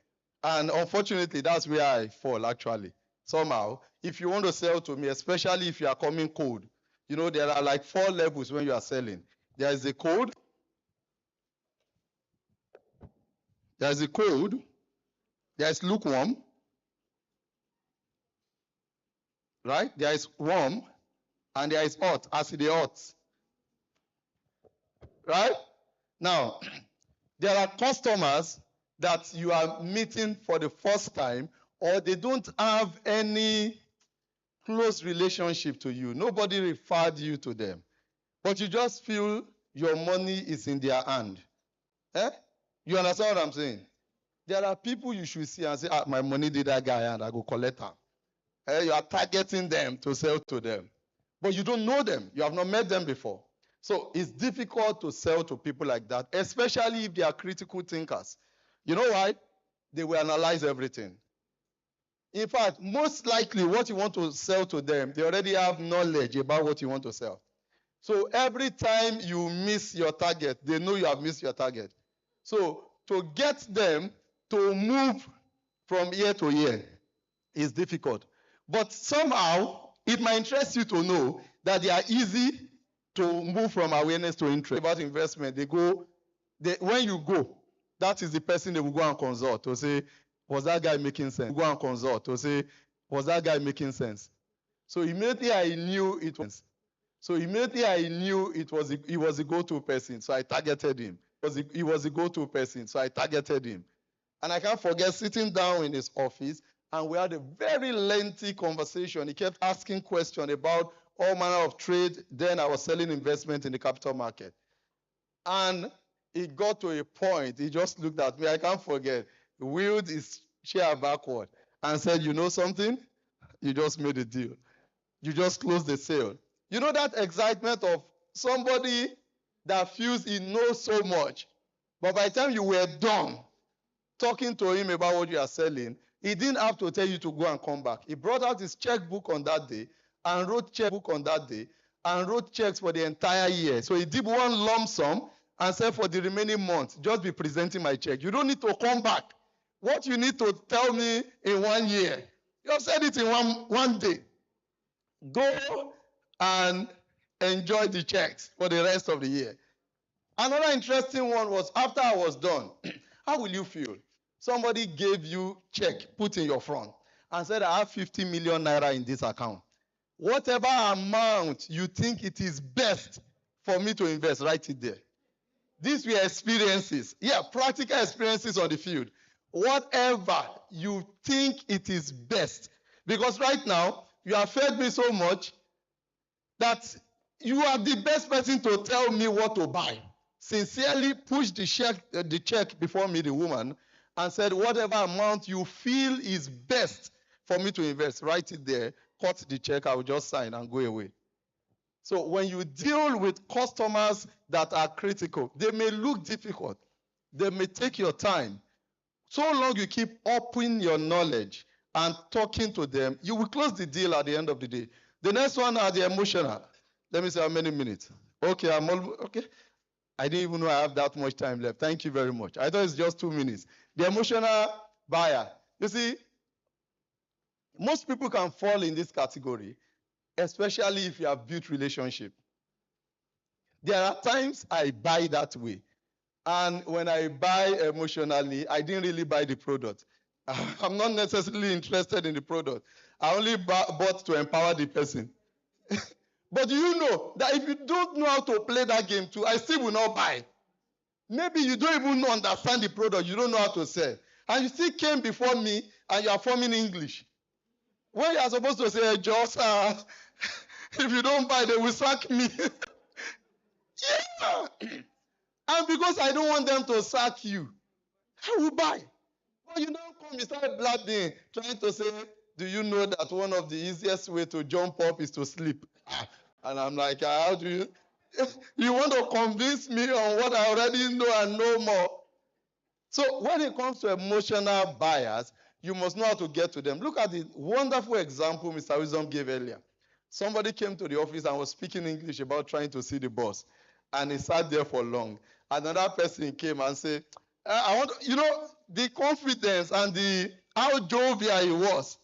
Speaker 4: And unfortunately, that's where I fall, actually. Somehow, if you want to sell to me, especially if you are coming cold, you know, there are like 4 levels when you are selling. There is a cold. There is a cold. There is lukewarm. Right? There is warm. And there is hot, acid hot. Right? Now, there are customers that you are meeting for the first time, or they don't have any close relationship to you. Nobody referred you to them. But you just feel your money is in their hand. Eh? You understand what I'm saying? There are people you should see and say, my money did that guy and I go collect them. Eh? You are targeting them to sell to them. But you don't know them. You have not met them before. So it's difficult to sell to people like that, especially if they are critical thinkers. You know why? They will analyze everything. In fact, most likely what you want to sell to them, they already have knowledge about what you want to sell. So every time you miss your target, they know you have missed your target. So to get them to move from year to year is difficult. But somehow, it might interest you to know that they are easy to move from awareness to interest. About investment, when you go, that is the person they will go and consult to say, was that guy making sense? Go and consult to say, was that guy making sense? So immediately I knew it was. So immediately I knew he was a go-to person, so I targeted him. He was a go-to person, so I targeted him. And I can't forget sitting down in his office, and we had a very lengthy conversation. He kept asking questions about all manner of trade. Then I was selling investment in the capital market. And it got to a point, he just looked at me, I can't forget, wheeled his chair backward and said, you know something? You just made a deal. You just closed the sale. You know that excitement of somebody that feels he knows so much, but by the time you were done talking to him about what you are selling, he didn't have to tell you to go and come back. He brought out his checkbook on that day and wrote checks for the entire year. So he did one lump sum and said for the remaining months, just be presenting my check. You don't need to come back. What you need to tell me in 1 year, you have said it in one day. Go and enjoy the checks for the rest of the year. Another interesting one was after I was done, how will you feel? Somebody gave you check, put in your front, and said, I have 50 million naira in this account. Whatever amount you think it is best for me to invest, write it there. These were experiences. Yeah, practical experiences on the field. Whatever you think it is best. Because right now, you have fed me so much that you are the best person to tell me what to buy. Sincerely pushed the check before me, the woman, and said, whatever amount you feel is best for me to invest, write it there, cut the check, I will just sign and go away. So when you deal with customers that are critical, they may look difficult. They may take your time. So long you keep upping your knowledge and talking to them, you will close the deal at the end of the day. The next one are the emotional. Let me see how many minutes. Okay, okay. I didn't even know I have that much time left. Thank you very much. I thought it's just 2 minutes. The emotional buyer. You see, most people can fall in this category, especially if you have built relationship. There are times I buy that way. And when I buy emotionally, I didn't really buy the product. I'm not necessarily interested in the product. I only bought to empower the person. But you know that if you don't know how to play that game too, I still will not buy. Maybe you don't even understand the product. You don't know how to sell. And you still came before me and you are forming English. When you are supposed to say, just if you don't buy, they will sack me. Yeah. And because I don't want them to sack you, I will buy. But you don't come, you start blabbing, trying to say, do you know that one of the easiest way to jump up is to sleep? And I'm like, how do you? You want to convince me on what I already know and know more. So when it comes to emotional buyers, you must know how to get to them. Look at the wonderful example Mr. Wisdom gave earlier. Somebody came to the office and was speaking English about trying to see the boss. And he sat there for long. Another person came and said, I want to, the confidence and how jovial he was.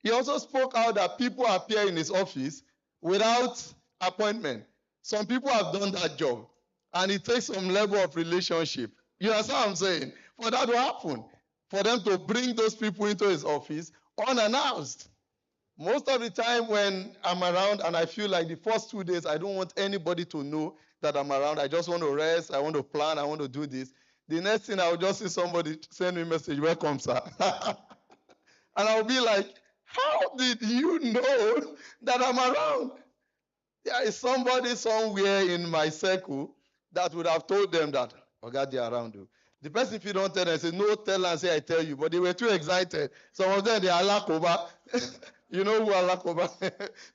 Speaker 4: He also spoke out that people appear in his office without appointment. Some people have done that job. And it takes some level of relationship. You understand what I'm saying? For that to happen. For them to bring those people into his office unannounced. Most of the time when I'm around and I feel like the first 2 days, I don't want anybody to know that I'm around. I just want to rest. I want to plan. I want to do this. The next thing, I'll just see somebody send me a message, welcome, sir. And I'll be like, how did you know that I'm around? There is somebody somewhere in my circle that would have told them that, God, they're around you. The person, if you don't tell them, say, no, tell and say, I tell you. But they were too excited. Some of them, they are lakoba. You know who are lakoba?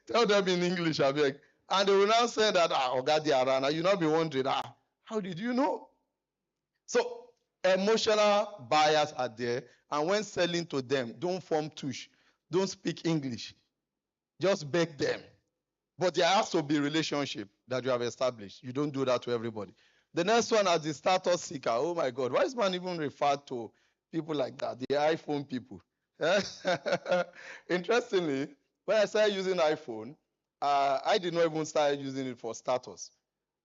Speaker 4: Tell them in English, I beg. And they will now say that, God, they are around. And you'll not be wondering, how did you know? So, emotional buyers are there. And when selling to them, don't form tush. Don't speak English. Just beg them. But there has to be a relationship that you have established. You don't do that to everybody. The next one is the status seeker. Oh my God, why is man even referred to people like that? The iPhone people. Interestingly, when I started using iPhone, I did not even start using it for status.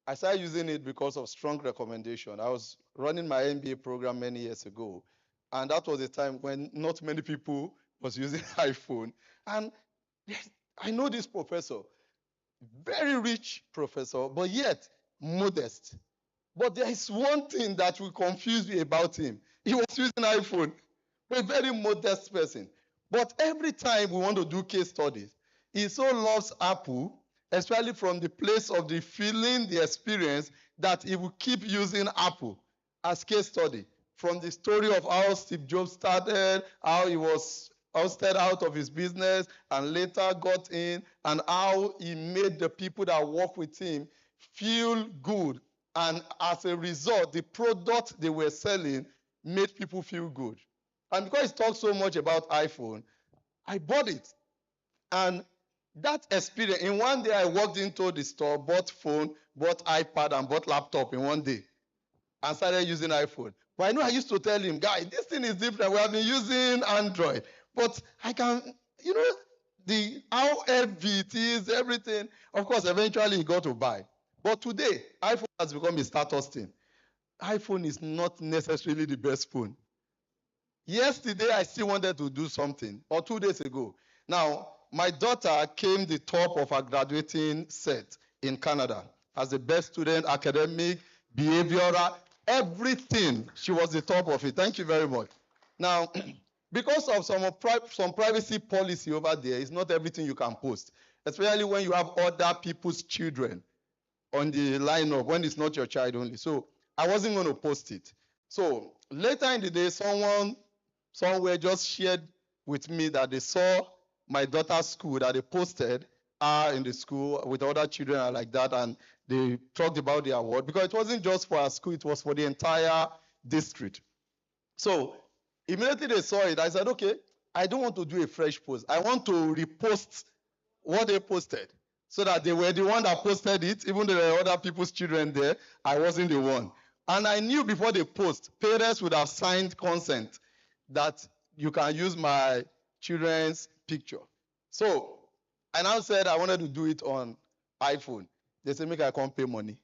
Speaker 4: I started using it because of strong recommendation. I was running my MBA program many years ago, and that was a time when not many people was using iPhone. And I know this professor, very rich professor, but yet modest. But there is one thing that will confuse me about him. He was using iPhone, a very modest person. But every time we want to do case studies, he so loves Apple, especially from the place of the feeling, the experience, that he will keep using Apple as case study. From the story of how Steve Jobs started, how he was ousted out of his business and later got in, and how he made the people that work with him feel good. And as a result, the product they were selling made people feel good. And because he talked so much about iPhone, I bought it. And that experience, in one day I walked into the store, bought phone, bought iPad, and bought laptop in one day. And started using iPhone. But I know I used to tell him, guy, this thing is different. We have been using Android. But I can, how heavy it is, everything. Of course, eventually he got to buy. But today, iPhone has become a status thing. iPhone is not necessarily the best phone. Yesterday, I still wanted to do something, or 2 days ago. Now, my daughter came the top of her graduating set in Canada as the best student, academic, behavioral, everything. She was the top of it. Thank you very much. Now, because of some privacy policy over there, it's not everything you can post, especially when you have other people's children on the lineup, when it's not your child only. So I wasn't going to post it. So later in the day, someone somewhere just shared with me that they saw my daughter's school, that they posted her in the school with other children and like that, and they talked about the award, because it wasn't just for our school, it was for the entire district. So immediately they saw it, I said, okay, I don't want to do a fresh post. I want to repost what they posted, so that they were the one that posted it, even though there were other people's children there. I wasn't the one. And I knew before they post, parents would have signed consent that you can use my children's picture. So I now said I wanted to do it on iPhone. They said, make I come pay money.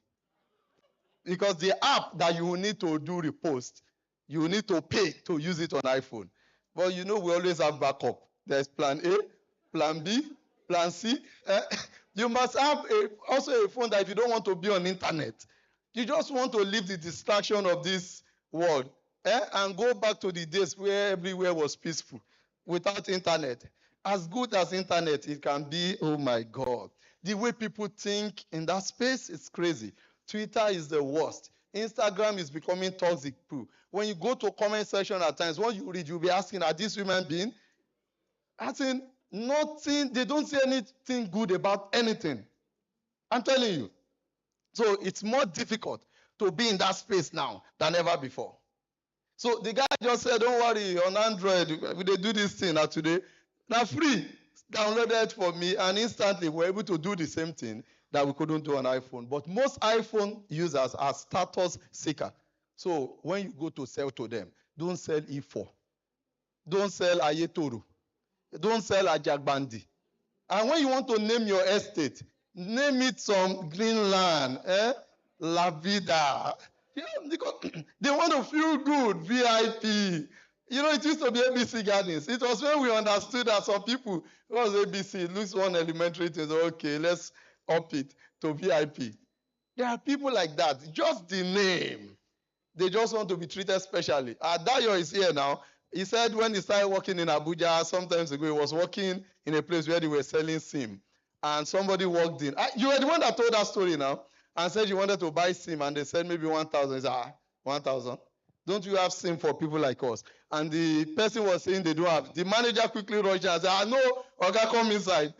Speaker 4: Because the app that you will need to do repost, you will need to pay to use it on iPhone. But you know we always have backup. There's plan A, plan B, plan C. You must have also a phone that if you don't want to be on internet, you just want to leave the distraction of this world and go back to the days where everywhere was peaceful without internet. As good as internet it can be, oh my God. The way people think in that space is crazy. Twitter is the worst. Instagram is becoming toxic too. When you go to comment section at times, what you read, you'll be asking, are these women being? As in, nothing, they don't say anything good about anything. I'm telling you. So it's more difficult to be in that space now than ever before. So the guy just said, don't worry, on Android, they do this thing now today. Now free, downloaded it for me, and instantly we're able to do the same thing that we couldn't do on iPhone. But most iPhone users are status seeker. So when you go to sell to them, don't sell E4. Don't sell Ayetoro. Don't sell Ajagbandi. And when you want to name your estate, name it some green land, La Vida. Yeah, because they want to feel good, VIP. You know, it used to be ABC Gardens. It was when we understood that some people, it was ABC, it looks one elementary thing, okay, let's up it to VIP. There are people like that. Just the name. They just want to be treated specially. Dayo is here now. He said when he started working in Abuja, sometimes ago, he was working in a place where they were selling SIM. And somebody walked in. You were the one that told that story now. And said you wanted to buy SIM. And they said maybe 1,000. He said, 1,000? Don't you have SIM for people like us? And the person was saying they don't have. The manager quickly rushed and said, no, okay, come inside.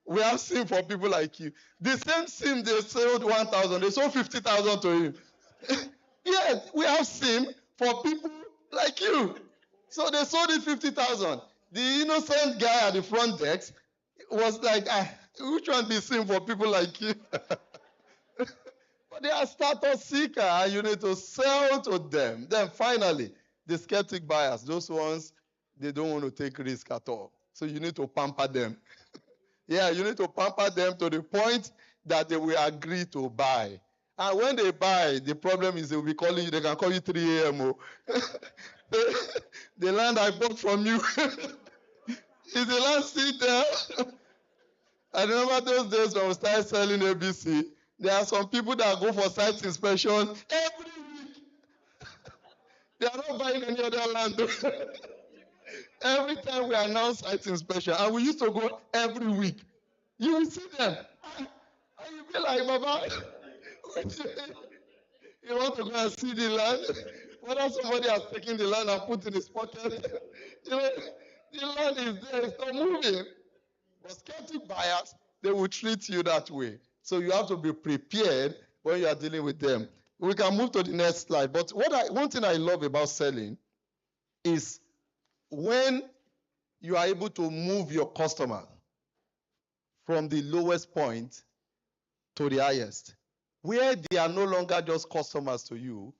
Speaker 4: We have SIM for people like you. The same SIM they sold 1,000. They sold 50,000 to him. Yeah, we have SIM for people like you. So they sold it 50,000. The innocent guy at the front desk was like, which one be SIM for people like you? But they are status seeker, and you need to sell to them. Then finally, the skeptic buyers, those ones, they don't want to take risk at all. So you need to pamper them. Yeah, you need to pamper them to the point that they will agree to buy. And when they buy, the problem is they will be calling you, they can call you 3 a.m. The land I bought from you, is the land still there? I remember those days when we started selling ABC, there are some people that go for site inspection every week. They are not buying any other land. Every time we announce site inspection, and we used to go every week, you will see them. And you be like, Baba, you want to go and see the land? Whether somebody has taken the land and put in his pocket, you know, the land is there, it's not moving. But skeptic buyers, they will treat you that way. So you have to be prepared when you are dealing with them. We can move to the next slide. But one thing I love about selling is when you are able to move your customer from the lowest point to the highest, where they are no longer just customers to you,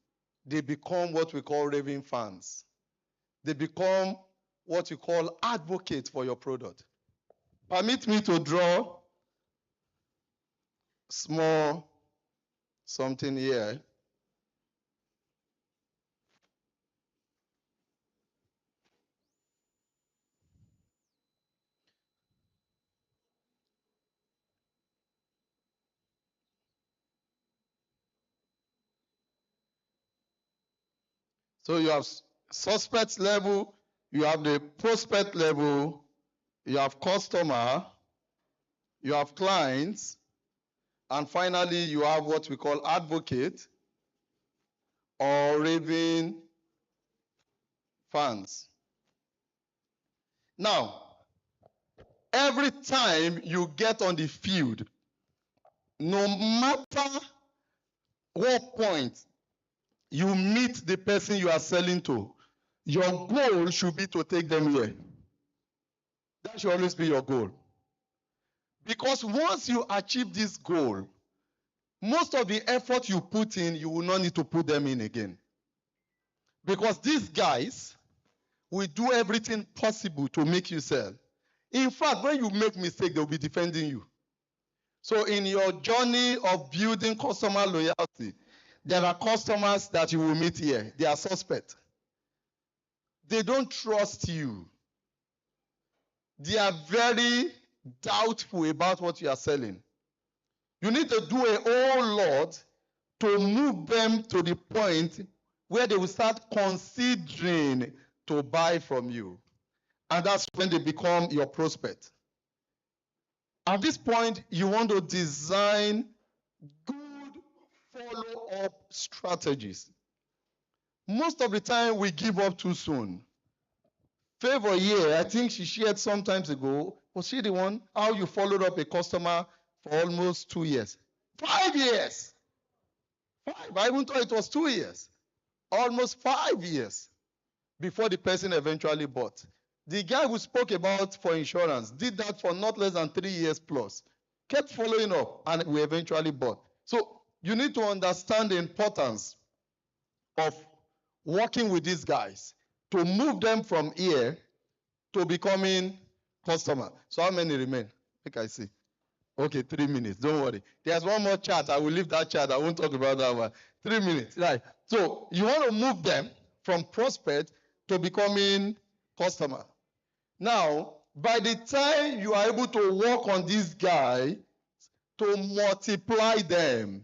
Speaker 4: they become what we call raving fans. They become what you call advocates for your product. Permit me to draw small something here. So you have suspect level, you have the prospect level, you have customer, you have clients, and finally you have what we call advocate or raving fans. Now, every time you get on the field, no matter what point you meet the person you are selling to, your goal should be to take them here. That should always be your goal. Because once you achieve this goal, most of the effort you put in, you will not need to put them in again. Because these guys will do everything possible to make you sell. In fact, when you make mistake, they'll be defending you. So in your journey of building customer loyalty, There are customers that you will meet here. They are suspect. They don't trust you. They are very doubtful about what you are selling. You need to do a whole lot to move them to the point where they will start considering to buy from you. And that's when they become your prospect. At this point, you want to design good follow-up strategies. Most of the time, we give up too soon. Favor here, I think she shared some times ago, was she the one? How you followed up a customer for almost 2 years? 5 years. 5. I even thought it was 2 years. Almost 5 years before the person eventually bought. The guy who spoke about for insurance did that for not less than 3 years plus. Kept following up, and we eventually bought. So you need to understand the importance of working with these guys to move them from here to becoming customer. So how many remain? Make I see. Okay, 3 minutes. Don't worry. There's one more chart. I will leave that chart. I won't talk about that one. 3 minutes. Right. So you want to move them from prospect to becoming customer. Now, by the time you are able to work on this guy to multiply them,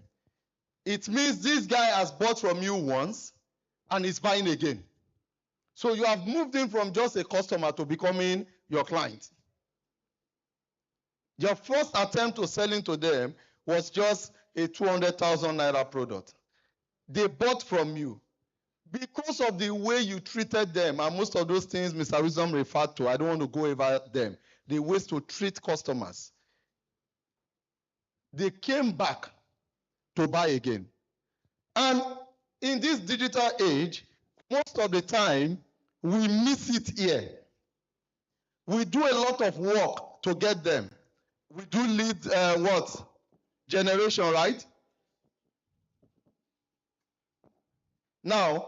Speaker 4: it means this guy has bought from you once and is buying again. So you have moved him from just a customer to becoming your client. Your first attempt to selling to them was just a 200,000 naira product. They bought from you. Because of the way you treated them, and most of those things Mr. Wisdom referred to, I don't want to go over them, the ways to treat customers. They came back to buy again. And in this digital age, most of the time, we miss it here. We do a lot of work to get them. We do lead generation, right? Now,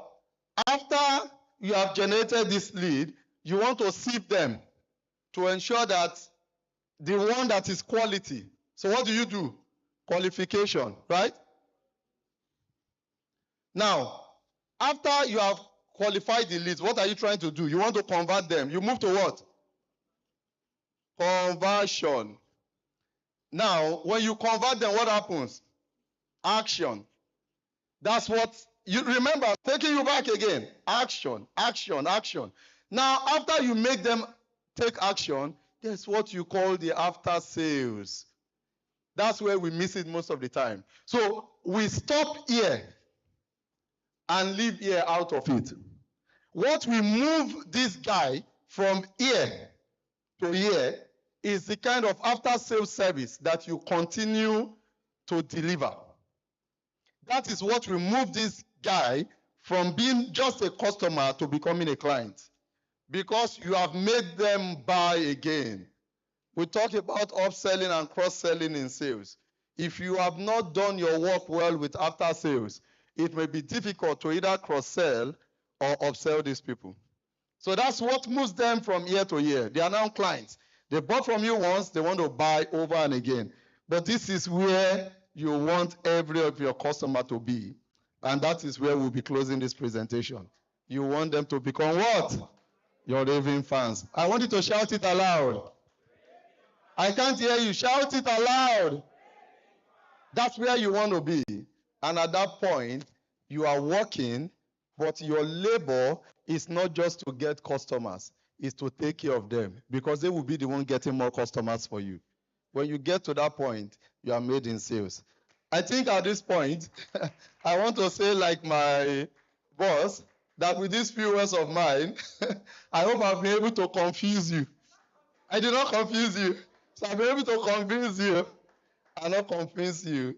Speaker 4: after you have generated this lead, you want to sieve them to ensure that the one that is quality. So what do? Qualification, right? Now, after you have qualified the leads, what are you trying to do? You want to convert them. You move to what? Conversion. Now, when you convert them, what happens? Action. That's what you remember, taking you back again. Action, action, action. Now, after you make them take action, there's what you call the after sales. That's where we miss it most of the time. So we stop here and leave here out of it. What we move this guy from here to here is the kind of after sales service that you continue to deliver. That is what we move this guy from being just a customer to becoming a client, because you have made them buy again. We talk about upselling and cross-selling in sales. If you have not done your work well with after sales, it may be difficult to either cross-sell or upsell these people. So that's what moves them from year to year. They are now clients. They bought from you once, they want to buy over and again. But this is where you want every of your customer to be. And that is where we'll be closing this presentation. You want them to become what? Your raving fans. I want you to shout it aloud. I can't hear you. Shout it aloud. That's where you want to be. And at that point, you are working, but your labor is not just to get customers, it's to take care of them, because they will be the one getting more customers for you. When you get to that point, you are made in sales. I think at this point, I want to say, like my boss, that with these few words of mine, I hope I've been able to confuse you. I did not confuse you. So I've been able to convince you, and not convince you,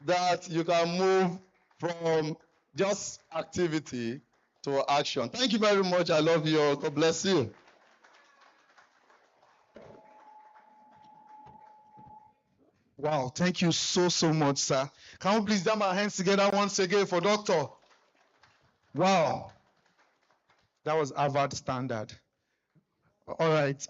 Speaker 4: that you can move from just activity to action. Thank you very much. I love you all. God bless you.
Speaker 2: Wow, thank you so much, sir. Can we please jam our hands together once again for Doctor? Wow. That was Harvard standard. All right.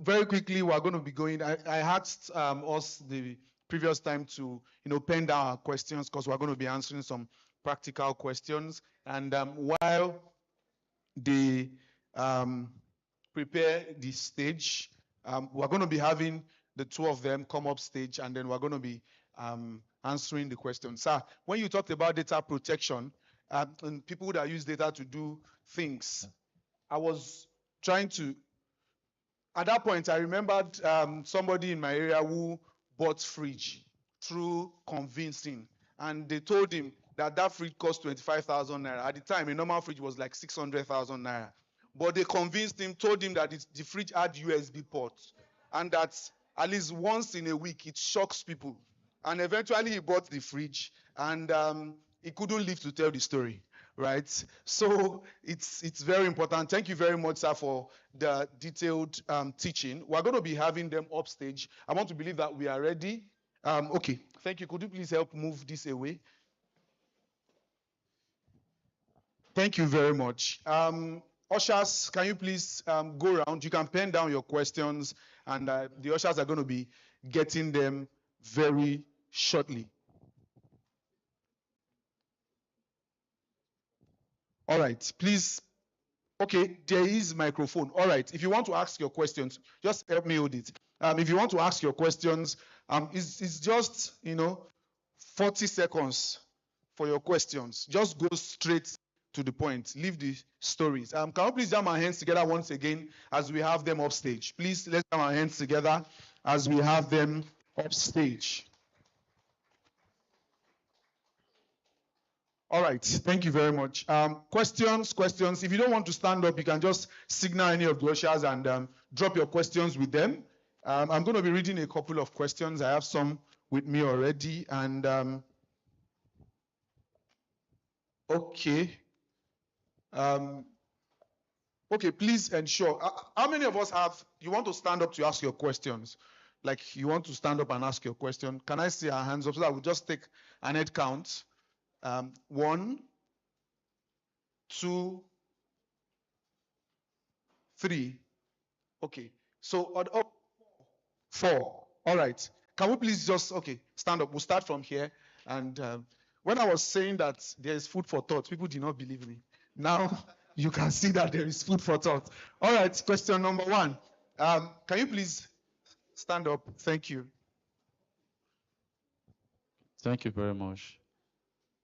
Speaker 2: Very quickly, we're going to be going. I asked us the previous time to, pen down our questions, because we're going to be answering some practical questions. And while they prepare the stage, we're going to be having the two of them come up stage, and then we're going to be answering the questions. Sir, when you talked about data protection and people that use data to do things, I was trying to, at that point, I remembered somebody in my area who bought fridge through convincing, and they told him that that fridge cost 25,000 naira. At the time, a normal fridge was like 600,000 naira. But they convinced him, told him that the fridge had USB ports, and that at least once in a week it shocks people. And eventually he bought the fridge, and he couldn't live to tell the story, right? So it's very important. Thank you very much, sir, for the detailed teaching. We're going to be having them upstage. I want to believe that we are ready. Okay, thank you. Could you please help move this away? Thank you very much. Ushers, can you please go around? You can pen down your questions, and the ushers are going to be getting them very shortly. All right, please. Okay, there is microphone. All right, if you want to ask your questions, just help me hold it. If you want to ask your questions, it's just, 40 seconds for your questions. Just go straight to the point. Leave the stories. Can we please jam our hands together once again as we have them up stage? Please, let's jam our hands together as we have them up stage. All right, thank you very much. Questions. If you don't want to stand up, you can just signal any of the ushers and drop your questions with them. I'm going to be reading a couple of questions. I have some with me already. And okay. Okay, please ensure. How many of us you want to stand up to ask your questions? Like you want to stand up and ask your question. Can I see our hands up so that we'll just take an head count? 1, 2, 3. Okay. So 4. All right. Can we please just stand up? We'll start from here. And when I was saying that there is food for thought, people did not believe me. Now you can see that there is food for thought. All right. Question number 1. Can you please stand up? Thank you.
Speaker 5: Thank you very much.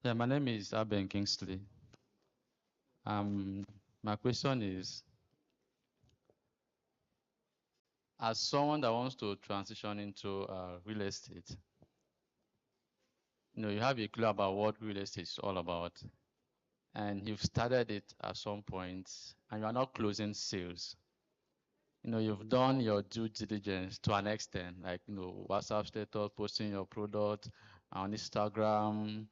Speaker 5: Yeah, my name is Aben Kingsley. My question is, as someone that wants to transition into real estate, you have a clue about what real estate is all about, and you've started it at some point, and you are not closing sales. You've done your due diligence to an extent, like WhatsApp status, posting your product on Instagram,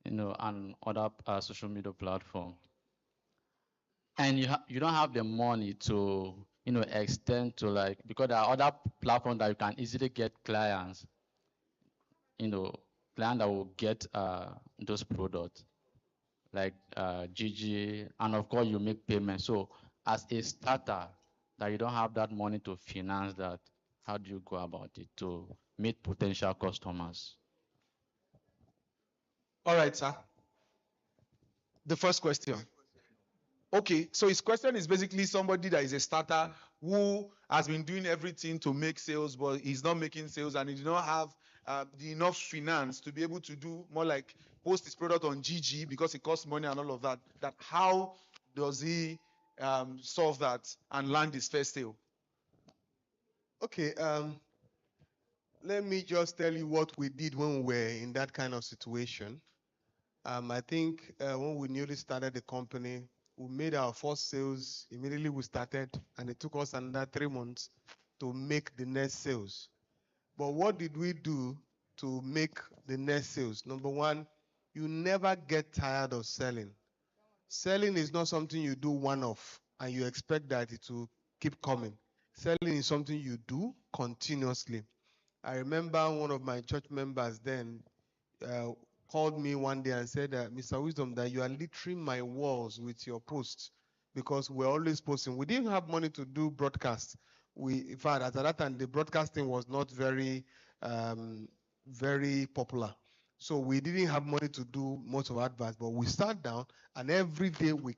Speaker 5: and other social media platform. And you don't have the money to, extend to because there are other platforms that you can easily get clients, clients that will get those products, like GG, and of course you make payments. So as a starter, that you don't have that money to finance that, how do you go about it to meet potential customers?
Speaker 2: All right, sir. The first question. Okay, so his question is basically somebody that is a starter who has been doing everything to make sales, but he's not making sales, and he did not have the enough finance to be able to do more like post his product on GG because it costs money and all of that. That how does he solve that and land his first sale?
Speaker 1: Okay, let me just tell you what we did when we were in that kind of situation. I think when we newly started the company, we made our first sales. Immediately we started, and it took us another 3 months to make the next sales. But what did we do to make the next sales? Number 1, you never get tired of selling. Selling is not something you do one-off, and you expect that it will keep coming. Selling is something you do continuously. I remember one of my church members then called me one day and said, Mr. Wisdom, that you are littering my walls with your posts because we're always posting. We didn't have money to do broadcast. In fact, at that time, the broadcasting was not very, very popular. So we didn't have money to do much of adverts, but we sat down and every day we